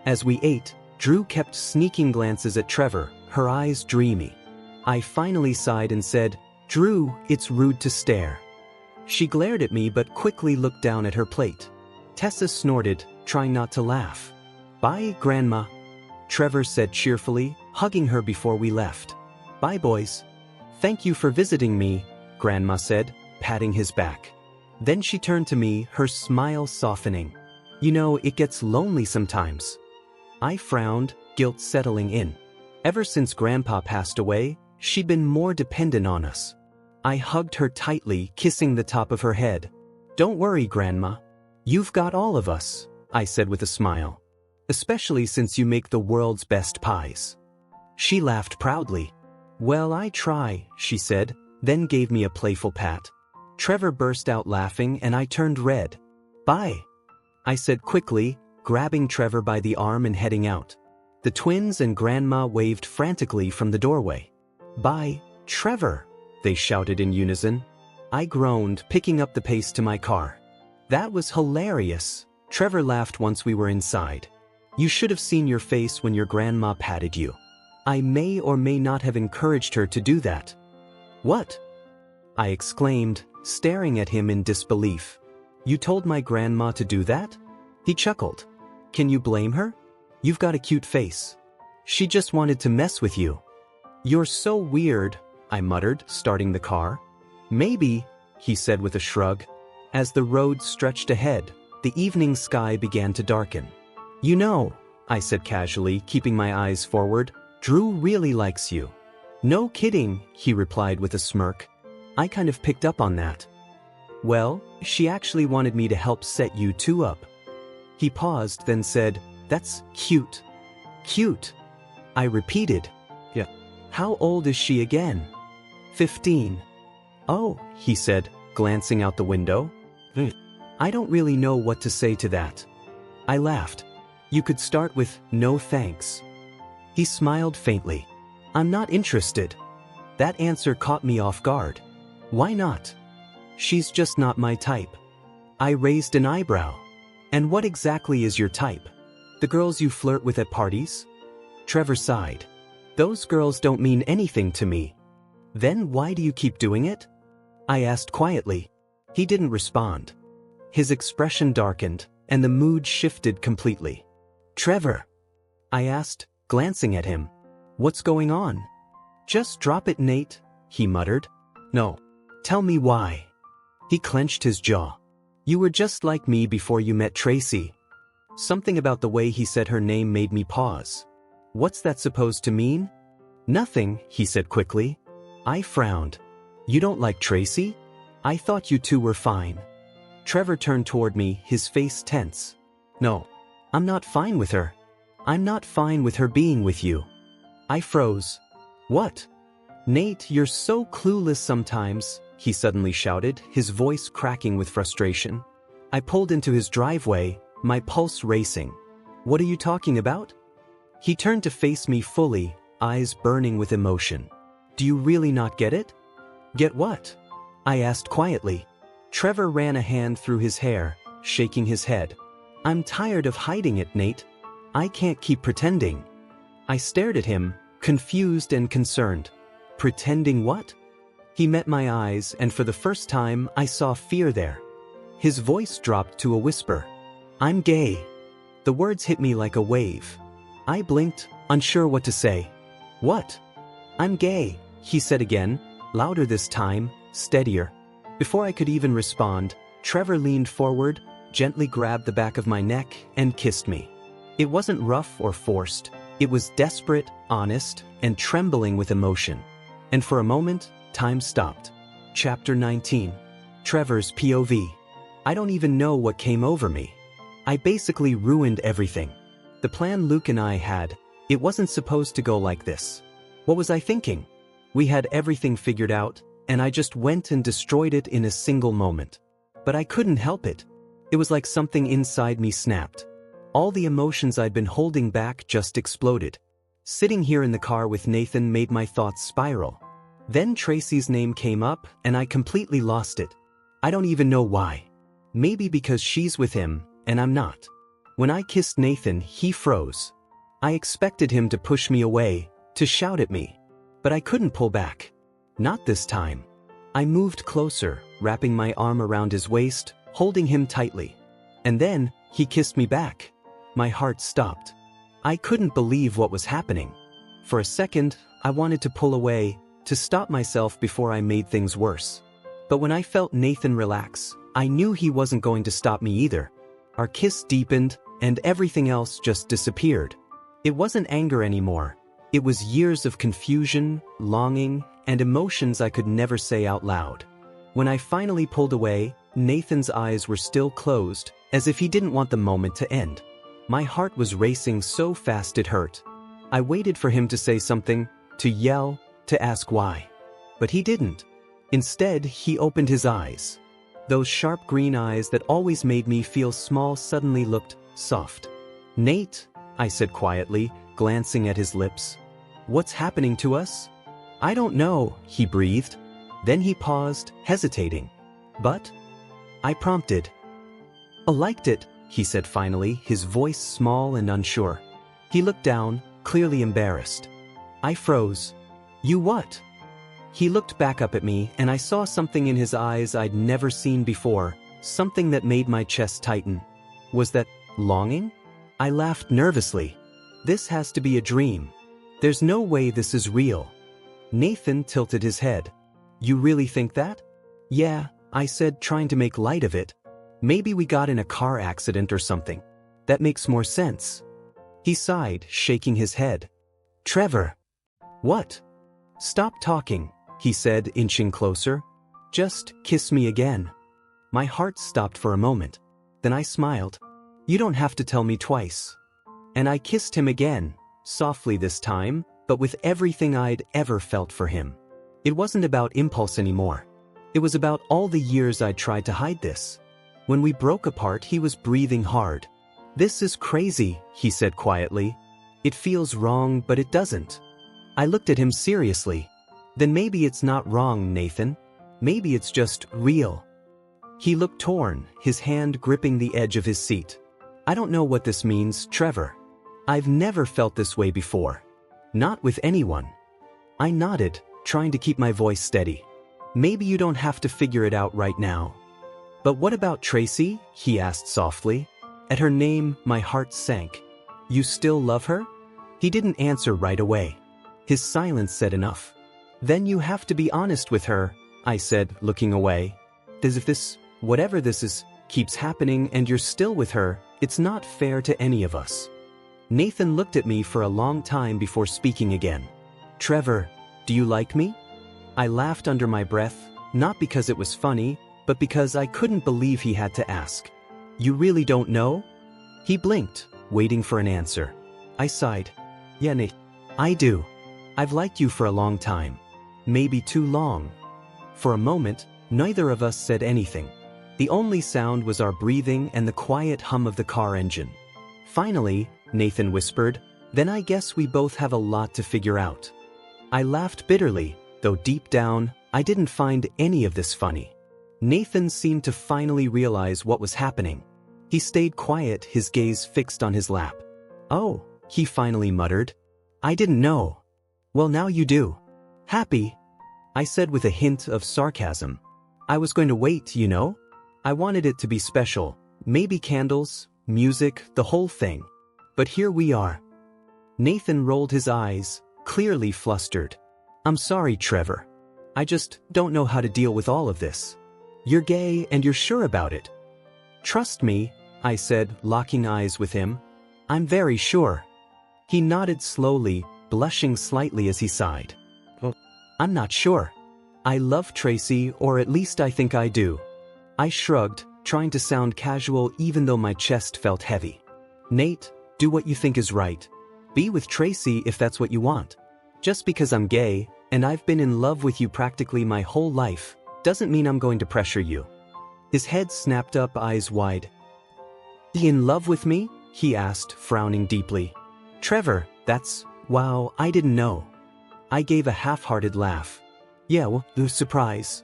As we ate, Drew kept sneaking glances at Trevor, her eyes dreamy. I finally sighed and said, Drew, it's rude to stare. She glared at me but quickly looked down at her plate. Tessa snorted, trying not to laugh. Bye, Grandma, Trevor said cheerfully, hugging her before we left. Bye, boys. Thank you for visiting me, Grandma said, patting his back. Then she turned to me, her smile softening. You know, it gets lonely sometimes. I frowned, guilt settling in. Ever since Grandpa passed away, she'd been more dependent on us. I hugged her tightly, kissing the top of her head. Don't worry, Grandma. You've got all of us, I said with a smile. Especially since you make the world's best pies. She laughed proudly. Well, I try, she said, then gave me a playful pat. Trevor burst out laughing and I turned red. Bye, I said quickly, grabbing Trevor by the arm and heading out. The twins and Grandma waved frantically from the doorway. Bye, Trevor, they shouted in unison. I groaned, picking up the pace to my car. That was hilarious. Trevor laughed once we were inside. You should have seen your face when your grandma patted you. I may or may not have encouraged her to do that. What? I exclaimed, staring at him in disbelief. You told my grandma to do that? He chuckled. Can you blame her? You've got a cute face. She just wanted to mess with you. You're so weird, I muttered, starting the car. Maybe, he said with a shrug. As the road stretched ahead, the evening sky began to darken. You know, I said casually, keeping my eyes forward, Drew really likes you. No kidding, he replied with a smirk. I kind of picked up on that. Well, she actually wanted me to help set you two up. He paused, then said, That's cute. Cute. I repeated. Yeah. How old is she again? 15. Oh, he said, glancing out the window. I don't really know what to say to that. I laughed. You could start with, no thanks. He smiled faintly. I'm not interested. That answer caught me off guard. Why not? She's just not my type. I raised an eyebrow. And what exactly is your type? The girls you flirt with at parties? Trevor sighed. Those girls don't mean anything to me. Then why do you keep doing it? I asked quietly. He didn't respond. His expression darkened, and the mood shifted completely. Trevor, I asked, glancing at him. What's going on? Just drop it, Nate, he muttered. No. Tell me why. He clenched his jaw. You were just like me before you met Tracy. Something about the way he said her name made me pause. What's that supposed to mean? Nothing, he said quickly. I frowned. You don't like Tracy? I thought you two were fine. Trevor turned toward me, his face tense. No. I'm not fine with her. I'm not fine with her being with you. I froze. What? Nate, you're so clueless sometimes, he suddenly shouted, his voice cracking with frustration. I pulled into his driveway, my pulse racing. What are you talking about? He turned to face me fully, eyes burning with emotion. Do you really not get it? Get what? I asked quietly. Trevor ran a hand through his hair, shaking his head. I'm tired of hiding it, Nate. I can't keep pretending. I stared at him, confused and concerned. Pretending what? He met my eyes, and for the first time, I saw fear there. His voice dropped to a whisper. I'm gay. The words hit me like a wave. I blinked, unsure what to say. What? I'm gay, he said again, louder this time, steadier. Before I could even respond, Trevor leaned forward, gently grabbed the back of my neck, and kissed me. It wasn't rough or forced. It was desperate, honest, and trembling with emotion. And for a moment, time stopped. Chapter 19. Trevor's POV. I don't even know what came over me. I basically ruined everything. The plan Luke and I had, it wasn't supposed to go like this. What was I thinking? We had everything figured out, and I just went and destroyed it in a single moment. But I couldn't help it. It was like something inside me snapped. All the emotions I'd been holding back just exploded. Sitting here in the car with Nathan made my thoughts spiral. Then Tracy's name came up, and I completely lost it. I don't even know why. Maybe because she's with him, and I'm not. When I kissed Nathan, he froze. I expected him to push me away, to shout at me. But I couldn't pull back. Not this time. I moved closer, wrapping my arm around his waist, holding him tightly. And then, he kissed me back. My heart stopped. I couldn't believe what was happening. For a second, I wanted to pull away, to stop myself before I made things worse. But when I felt Nathan relax, I knew he wasn't going to stop me either. Our kiss deepened, and everything else just disappeared. It wasn't anger anymore. It was years of confusion, longing, and emotions I could never say out loud. When I finally pulled away, Nathan's eyes were still closed, as if he didn't want the moment to end. My heart was racing so fast it hurt. I waited for him to say something, to yell, to ask why. But he didn't. Instead, he opened his eyes. Those sharp green eyes that always made me feel small suddenly looked soft. Nate, I said quietly, glancing at his lips. What's happening to us? I don't know, he breathed. Then he paused, hesitating. But? I prompted. I liked it, he said finally, his voice small and unsure. He looked down, clearly embarrassed. I froze. You what? He looked back up at me and I saw something in his eyes I'd never seen before, something that made my chest tighten. Was that longing? I laughed nervously. This has to be a dream. There's no way this is real. Nathan tilted his head. You really think that? Yeah, I said, trying to make light of it. Maybe we got in a car accident or something. That makes more sense. He sighed, shaking his head. Trevor. What? Stop talking, he said, inching closer. Just kiss me again. My heart stopped for a moment. Then I smiled. You don't have to tell me twice. And I kissed him again, softly this time, but with everything I'd ever felt for him. It wasn't about impulse anymore. It was about all the years I'd tried to hide this. When we broke apart, he was breathing hard. This is crazy, he said quietly. It feels wrong, but it doesn't. I looked at him seriously. Then maybe it's not wrong, Nathan. Maybe it's just real. He looked torn, his hand gripping the edge of his seat. I don't know what this means, Trevor. I've never felt this way before. Not with anyone. I nodded, trying to keep my voice steady. Maybe you don't have to figure it out right now. But what about Tracy? He asked softly. At her name, my heart sank. You still love her? He didn't answer right away. His silence said enough. Then you have to be honest with her, I said, looking away. As if this, whatever this is, keeps happening and you're still with her, it's not fair to any of us. Nathan looked at me for a long time before speaking again. Trevor, do you like me? I laughed under my breath, not because it was funny, but because I couldn't believe he had to ask. You really don't know? He blinked, waiting for an answer. I sighed. Yeah, Nate. I do. I've liked you for a long time. Maybe too long. For a moment, neither of us said anything. The only sound was our breathing and the quiet hum of the car engine. Finally, Nathan whispered, then I guess we both have a lot to figure out. I laughed bitterly, though deep down, I didn't find any of this funny. Nathan seemed to finally realize what was happening. He stayed quiet, his gaze fixed on his lap. Oh, he finally muttered. I didn't know. Well, now you do. Happy? I said with a hint of sarcasm. I was going to wait, you know? I wanted it to be special. Maybe candles, music, the whole thing. But here we are. Nathan rolled his eyes, clearly flustered. I'm sorry, Trevor. I just don't know how to deal with all of this. You're gay and you're sure about it. Trust me, I said, locking eyes with him. I'm very sure. He nodded slowly, blushing slightly as he sighed. Oh, I'm not sure. I love Tracy, or at least I think I do. I shrugged, trying to sound casual even though my chest felt heavy. Nate, do what you think is right. Be with Tracy if that's what you want. Just because I'm gay, and I've been in love with you practically my whole life, doesn't mean I'm going to pressure you. His head snapped up, eyes wide. In love with me? He asked, frowning deeply. Trevor, that's, wow, I didn't know. I gave a half-hearted laugh. Yeah, well, surprise.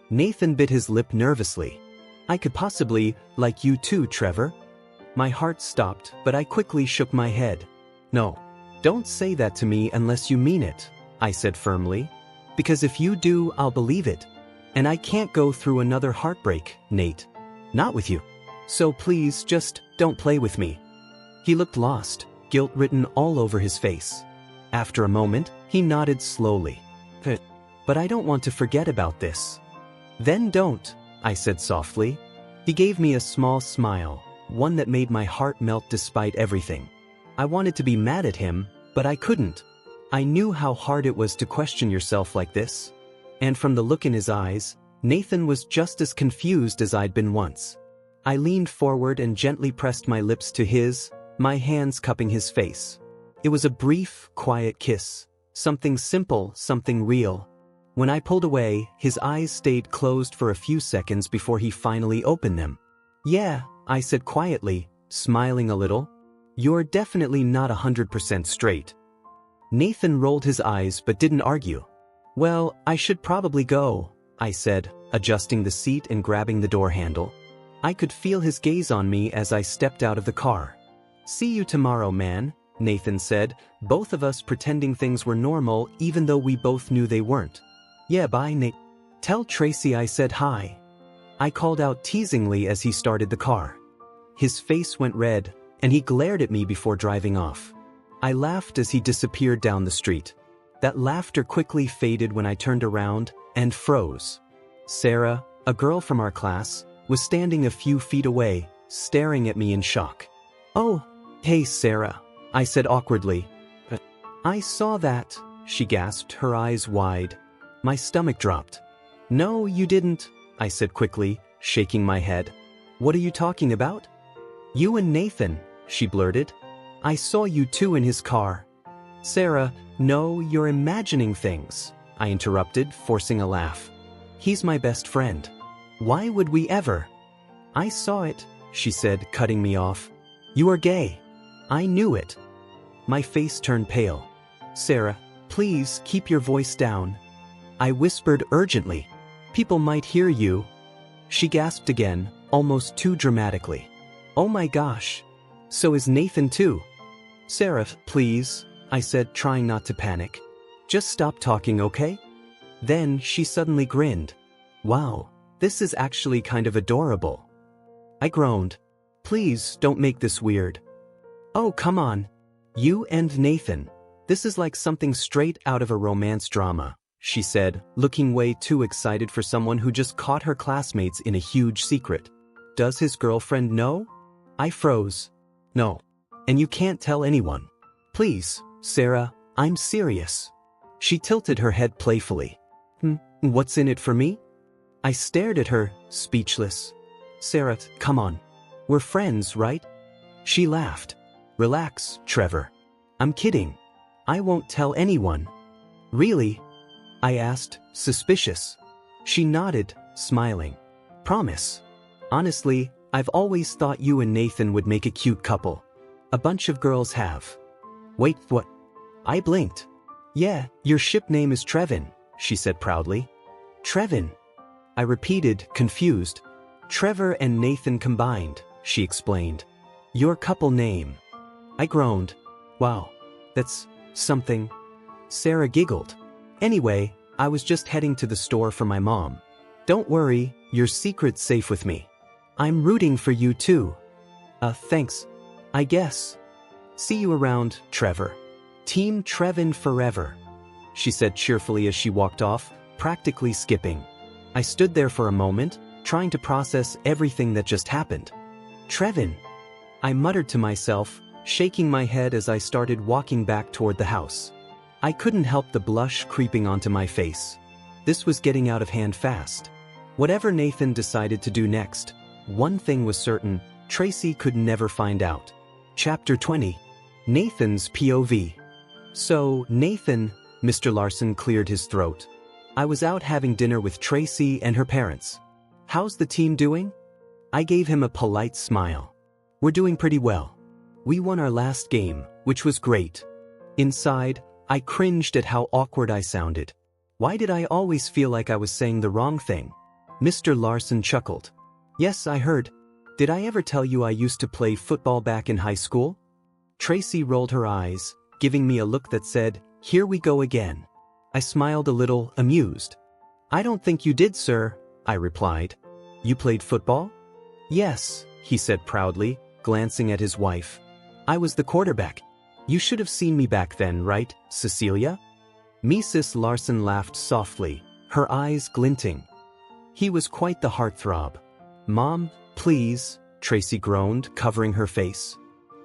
Nathan bit his lip nervously. I could possibly like you too, Trevor. My heart stopped, but I quickly shook my head. No, don't say that to me unless you mean it, I said firmly. Because if you do, I'll believe it. And I can't go through another heartbreak, Nate. Not with you. So please, just don't play with me. He looked lost, guilt written all over his face. After a moment, he nodded slowly. But I don't want to forget about this. Then don't, I said softly. He gave me a small smile, one that made my heart melt despite everything. I wanted to be mad at him, but I couldn't. I knew how hard it was to question yourself like this. And from the look in his eyes, Nathan was just as confused as I'd been once. I leaned forward and gently pressed my lips to his, my hands cupping his face. It was a brief, quiet kiss. Something simple, something real. When I pulled away, his eyes stayed closed for a few seconds before he finally opened them. Yeah, I said quietly, smiling a little. You're definitely not 100% straight. Nathan rolled his eyes but didn't argue. Well, I should probably go, I said, adjusting the seat and grabbing the door handle. I could feel his gaze on me as I stepped out of the car. "See you tomorrow, man," Nathan said, both of us pretending things were normal even though we both knew they weren't. "Yeah, bye, Nate. Tell Tracy I said hi," I called out teasingly as he started the car. His face went red, and he glared at me before driving off. I laughed as he disappeared down the street. That laughter quickly faded when I turned around and froze. Sarah, a girl from our class, was standing a few feet away, staring at me in shock. "Oh, hey Sarah," I said awkwardly. "I saw that," she gasped, her eyes wide. My stomach dropped. "No, you didn't," I said quickly, shaking my head. "What are you talking about?" "You and Nathan," she blurted. "I saw you two in his car." "Sarah, no, you're imagining things," I interrupted, forcing a laugh. "He's my best friend. Why would we ever?" "I saw it," she said, cutting me off. "You are gay." I knew it. My face turned pale. "Sarah, please keep your voice down," I whispered urgently. "People might hear you." She gasped again, almost too dramatically. "Oh my gosh. So is Nathan too." "Sarah, please," I said, trying not to panic. "Just stop talking, okay?" Then she suddenly grinned. "Wow, this is actually kind of adorable." I groaned. "Please don't make this weird." "Oh, come on. You and Nathan. This is like something straight out of a romance drama," she said, looking way too excited for someone who just caught her classmates in a huge secret. "Does his girlfriend know?" I froze. "No. And you can't tell anyone. Please, Sarah, I'm serious." She tilted her head playfully. What's in it for me?" I stared at her, speechless. "Sarah, come on. We're friends, right?" She laughed. "Relax, Trevor. I'm kidding. I won't tell anyone." "Really?" I asked, suspicious. She nodded, smiling. "Promise." "Honestly, I've always thought you and Nathan would make a cute couple. A bunch of girls have." "Wait, what?" I blinked. "Yeah, your ship name is Trevin," she said proudly. "Trevin?" I repeated, confused. "Trevor and Nathan combined," she explained. "Your couple name." I groaned. "Wow, that's something." Sarah giggled. "Anyway, I was just heading to the store for my mom. Don't worry, your secret's safe with me. I'm rooting for you too." Thanks. I guess. "See you around, Trevor. Team Trevin forever," she said cheerfully as she walked off, practically skipping. I stood there for a moment, trying to process everything that just happened. "Trevin," I muttered to myself, shaking my head as I started walking back toward the house. I couldn't help the blush creeping onto my face. This was getting out of hand fast. Whatever Nathan decided to do next, one thing was certain: Tracy could never find out. Chapter 20. Nathan's POV. "So, Nathan," Mr. Larson cleared his throat. "I was out having dinner with Tracy and her parents. How's the team doing?" I gave him a polite smile. "We're doing pretty well. We won our last game, which was great." Inside, I cringed at how awkward I sounded. Why did I always feel like I was saying the wrong thing? Mr. Larson chuckled. "Yes, I heard. Did I ever tell you I used to play football back in high school?" Tracy rolled her eyes, giving me a look that said, "Here we go again." I smiled a little, amused. "I don't think you did, sir," I replied. "You played football?" "Yes," he said proudly, glancing at his wife. "I was the quarterback. You should have seen me back then, right, Cecilia?" Mrs. Larson laughed softly, her eyes glinting. "He was quite the heartthrob." "Mom, please," Tracy groaned, covering her face.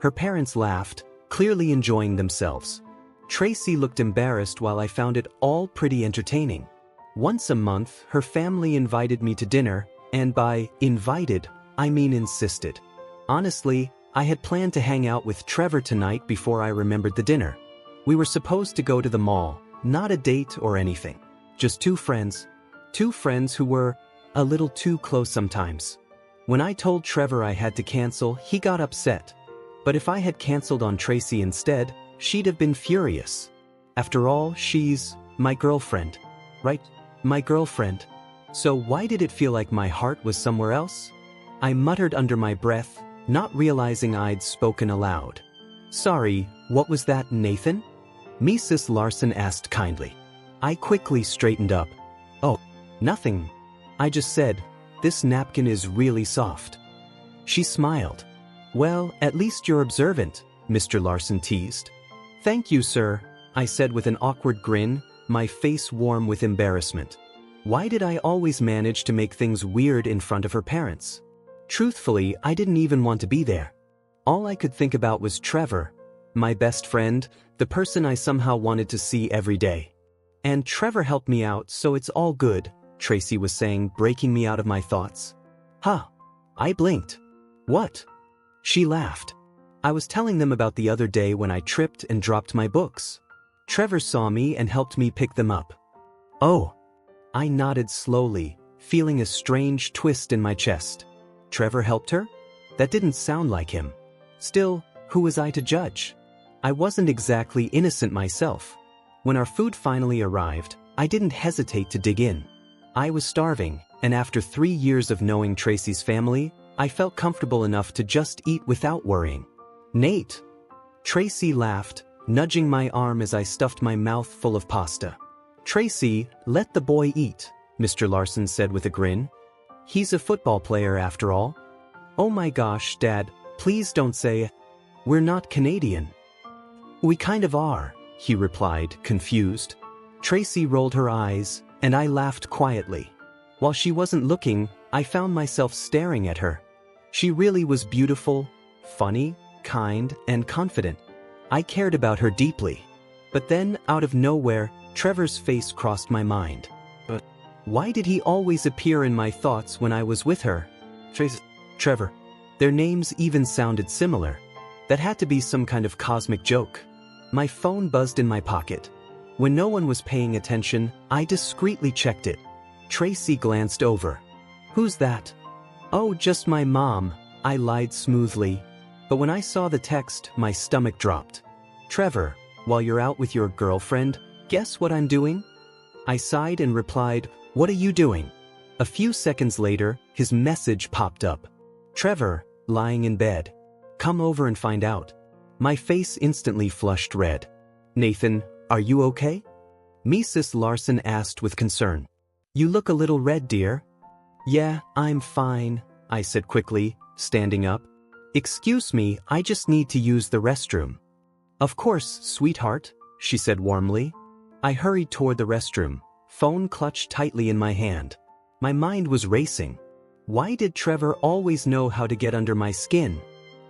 Her parents laughed, clearly enjoying themselves. Tracy looked embarrassed while I found it all pretty entertaining. Once a month, her family invited me to dinner, and by invited, I mean insisted. Honestly, I had planned to hang out with Trevor tonight before I remembered the dinner. We were supposed to go to the mall, not a date or anything. Just two friends. Two friends who were a little too close sometimes. When I told Trevor I had to cancel, he got upset. But if I had canceled on Tracy instead, she'd have been furious. After all, she's my girlfriend. Right? My girlfriend. So why did it feel like my heart was somewhere else? I muttered under my breath, not realizing I'd spoken aloud. Sorry, what was that, Nathan? Mrs. Larson asked kindly. I quickly straightened up. Oh, nothing. I just said, this napkin is really soft. She smiled. Well, at least you're observant, Mr. Larson teased. Thank you, sir, I said with an awkward grin, my face warm with embarrassment. Why did I always manage to make things weird in front of her parents? Truthfully, I didn't even want to be there. All I could think about was Trevor, my best friend, the person I somehow wanted to see every day. And Trevor helped me out, so it's all good, Tracy was saying, breaking me out of my thoughts. Huh. I blinked. What? She laughed. I was telling them about the other day when I tripped and dropped my books. Trevor saw me and helped me pick them up. Oh. I nodded slowly, feeling a strange twist in my chest. Trevor helped her? That didn't sound like him. Still, who was I to judge? I wasn't exactly innocent myself. When our food finally arrived, I didn't hesitate to dig in. I was starving, and after 3 years of knowing Tracy's family, I felt comfortable enough to just eat without worrying. Nate! Tracy laughed, nudging my arm as I stuffed my mouth full of pasta. Tracy, let the boy eat, Mr. Larson said with a grin. He's a football player after all. Oh my gosh, Dad, please don't say, we're not Canadian. We kind of are, he replied, confused. Tracy rolled her eyes, and I laughed quietly. While she wasn't looking, I found myself staring at her. She really was beautiful, funny, kind, and confident. I cared about her deeply. But then, out of nowhere, Trevor's face crossed my mind. But why did he always appear in my thoughts when I was with her? Trevor. Their names even sounded similar. That had to be some kind of cosmic joke. My phone buzzed in my pocket. When no one was paying attention, I discreetly checked it. Tracy glanced over. Who's that? Oh, just my mom, I lied smoothly. But when I saw the text, my stomach dropped. Trevor, while you're out with your girlfriend, guess what I'm doing? I sighed and replied, what are you doing? A few seconds later, his message popped up. Trevor, lying in bed. Come over and find out. My face instantly flushed red. Nathan, are you okay? Mrs. Larson asked with concern. You look a little red, dear. Yeah, I'm fine, I said quickly, standing up. Excuse me, I just need to use the restroom. Of course, sweetheart, she said warmly. I hurried toward the restroom, phone clutched tightly in my hand. My mind was racing. Why did Trevor always know how to get under my skin?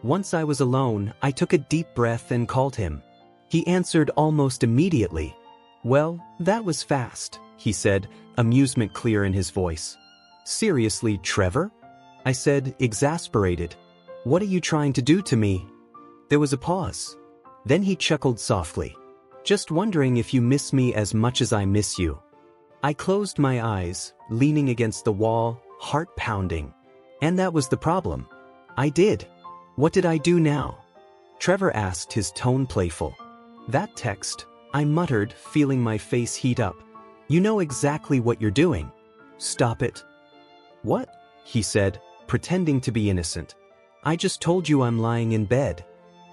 Once I was alone, I took a deep breath and called him. He answered almost immediately. Well, that was fast, he said, amusement clear in his voice. Seriously, Trevor? I said, exasperated. What are you trying to do to me? There was a pause. Then he chuckled softly. Just wondering if you miss me as much as I miss you. I closed my eyes, leaning against the wall, heart pounding. And that was the problem. I did. What did I do now? Trevor asked, his tone playful. That text, I muttered, feeling my face heat up. You know exactly what you're doing. Stop it. What? He said, pretending to be innocent. I just told you I'm lying in bed.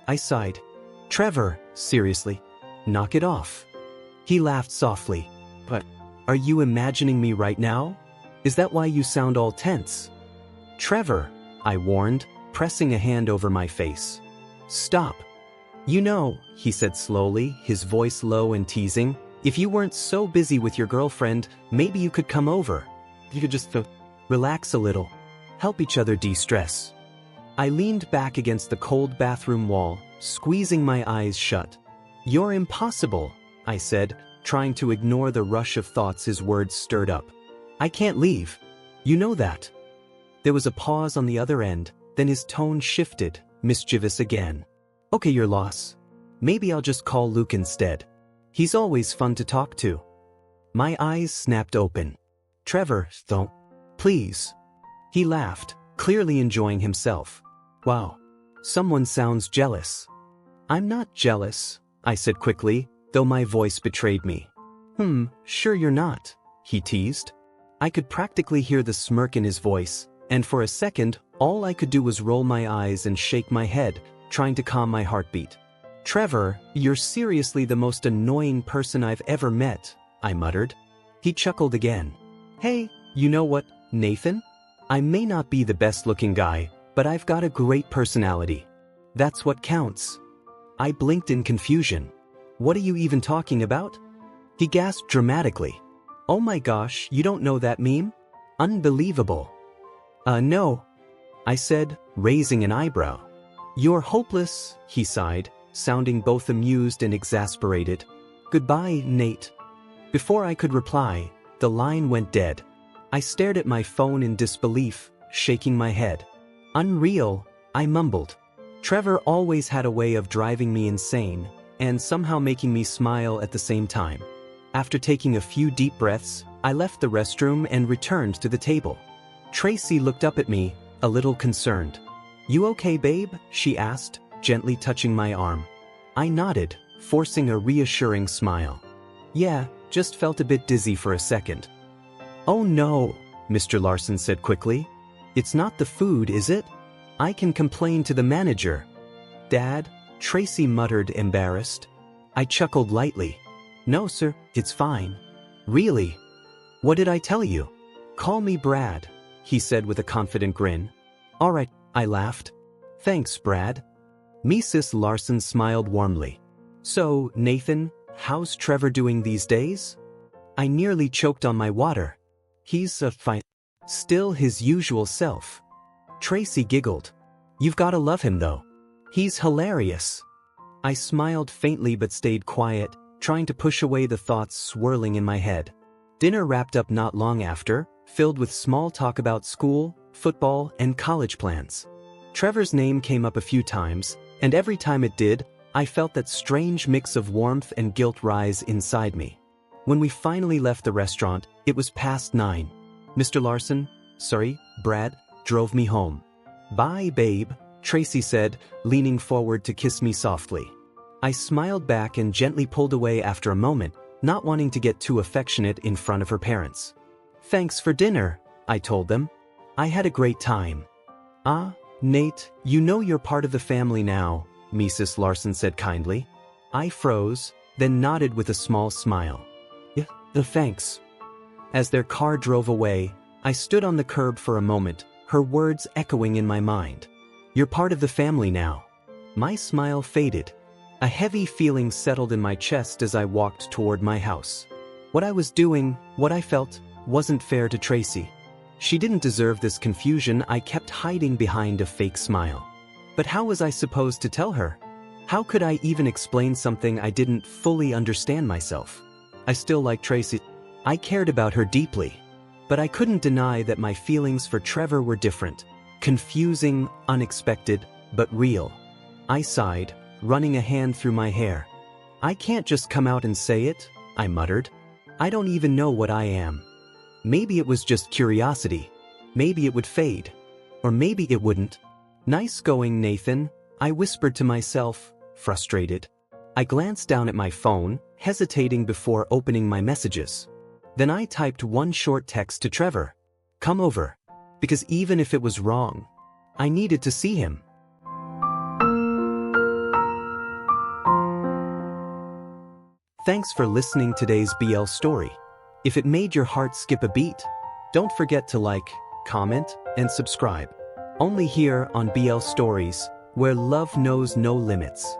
I sighed. Trevor, seriously, knock it off. He laughed softly. But, are you imagining me right now? Is that why you sound all tense? Trevor, I warned, pressing a hand over my face. Stop. You know, he said slowly, his voice low and teasing, if you weren't so busy with your girlfriend, maybe you could come over. You could just relax a little, help each other de-stress. I leaned back against the cold bathroom wall, squeezing my eyes shut. You're impossible, I said, trying to ignore the rush of thoughts his words stirred up. I can't leave. You know that. There was a pause on the other end, then his tone shifted, mischievous again. Okay, your loss. Maybe I'll just call Luke instead. He's always fun to talk to. My eyes snapped open. Trevor, don't. Please. He laughed, clearly enjoying himself. Wow. Someone sounds jealous. I'm not jealous, I said quickly, though my voice betrayed me. Sure you're not, he teased. I could practically hear the smirk in his voice, and for a second, all I could do was roll my eyes and shake my head, trying to calm my heartbeat. "Trevor, you're seriously the most annoying person I've ever met," I muttered. He chuckled again. "Hey, you know what, Nathan? I may not be the best-looking guy, but I've got a great personality. That's what counts." I blinked in confusion. "What are you even talking about?" He gasped dramatically. "Oh my gosh, you don't know that meme? Unbelievable." No," I said, raising an eyebrow. "You're hopeless," he sighed, sounding both amused and exasperated. "Goodbye, Nate." Before I could reply, the line went dead. I stared at my phone in disbelief, shaking my head. "Unreal," I mumbled. Trevor always had a way of driving me insane, and somehow making me smile at the same time. After taking a few deep breaths, I left the restroom and returned to the table. Tracy looked up at me, a little concerned. "You okay, babe?" she asked, gently touching my arm. I nodded, forcing a reassuring smile. "Yeah, just felt a bit dizzy for a second." "Oh no," Mr. Larson said quickly. "It's not the food, is it? I can complain to the manager." "Dad," Tracy muttered, embarrassed. I chuckled lightly. "No, sir, it's fine." "Really? What did I tell you?" "Call me Brad," he said with a confident grin. "All right," I laughed. "Thanks, Brad." Mrs. Larson smiled warmly. "So, Nathan, how's Trevor doing these days?" I nearly choked on my water. "He's fine. Still his usual self." Tracy giggled. "You've gotta love him though. He's hilarious." I smiled faintly but stayed quiet, trying to push away the thoughts swirling in my head. Dinner wrapped up not long after, filled with small talk about school, football, and college plans. Trevor's name came up a few times, and every time it did, I felt that strange mix of warmth and guilt rise inside me. When we finally left the restaurant, it was past 9. Mr. Larson, Brad, drove me home. "Bye, babe," Tracy said, leaning forward to kiss me softly. I smiled back and gently pulled away after a moment, not wanting to get too affectionate in front of her parents. "Thanks for dinner," I told them. "I had a great time." "Ah, Nate, you know you're part of the family now," Mrs. Larson said kindly. I froze, then nodded with a small smile. "Yeah, thanks." As their car drove away, I stood on the curb for a moment, her words echoing in my mind. "You're part of the family now." My smile faded. A heavy feeling settled in my chest as I walked toward my house. What I was doing, what I felt, wasn't fair to Tracy. She didn't deserve this confusion I kept hiding behind a fake smile. But how was I supposed to tell her? How could I even explain something I didn't fully understand myself? I still liked Tracy. I cared about her deeply. But I couldn't deny that my feelings for Trevor were different. Confusing, unexpected, but real. I sighed, running a hand through my hair. "I can't just come out and say it," I muttered. "I don't even know what I am." Maybe it was just curiosity. Maybe it would fade. Or maybe it wouldn't. "Nice going, Nathan," I whispered to myself, frustrated. I glanced down at my phone, hesitating before opening my messages. Then I typed one short text to Trevor. "Come over." Because even if it was wrong, I needed to see him. Thanks for listening to today's BL story. If it made your heart skip a beat, don't forget to like, comment, and subscribe. Only here on BL Stories, where love knows no limits.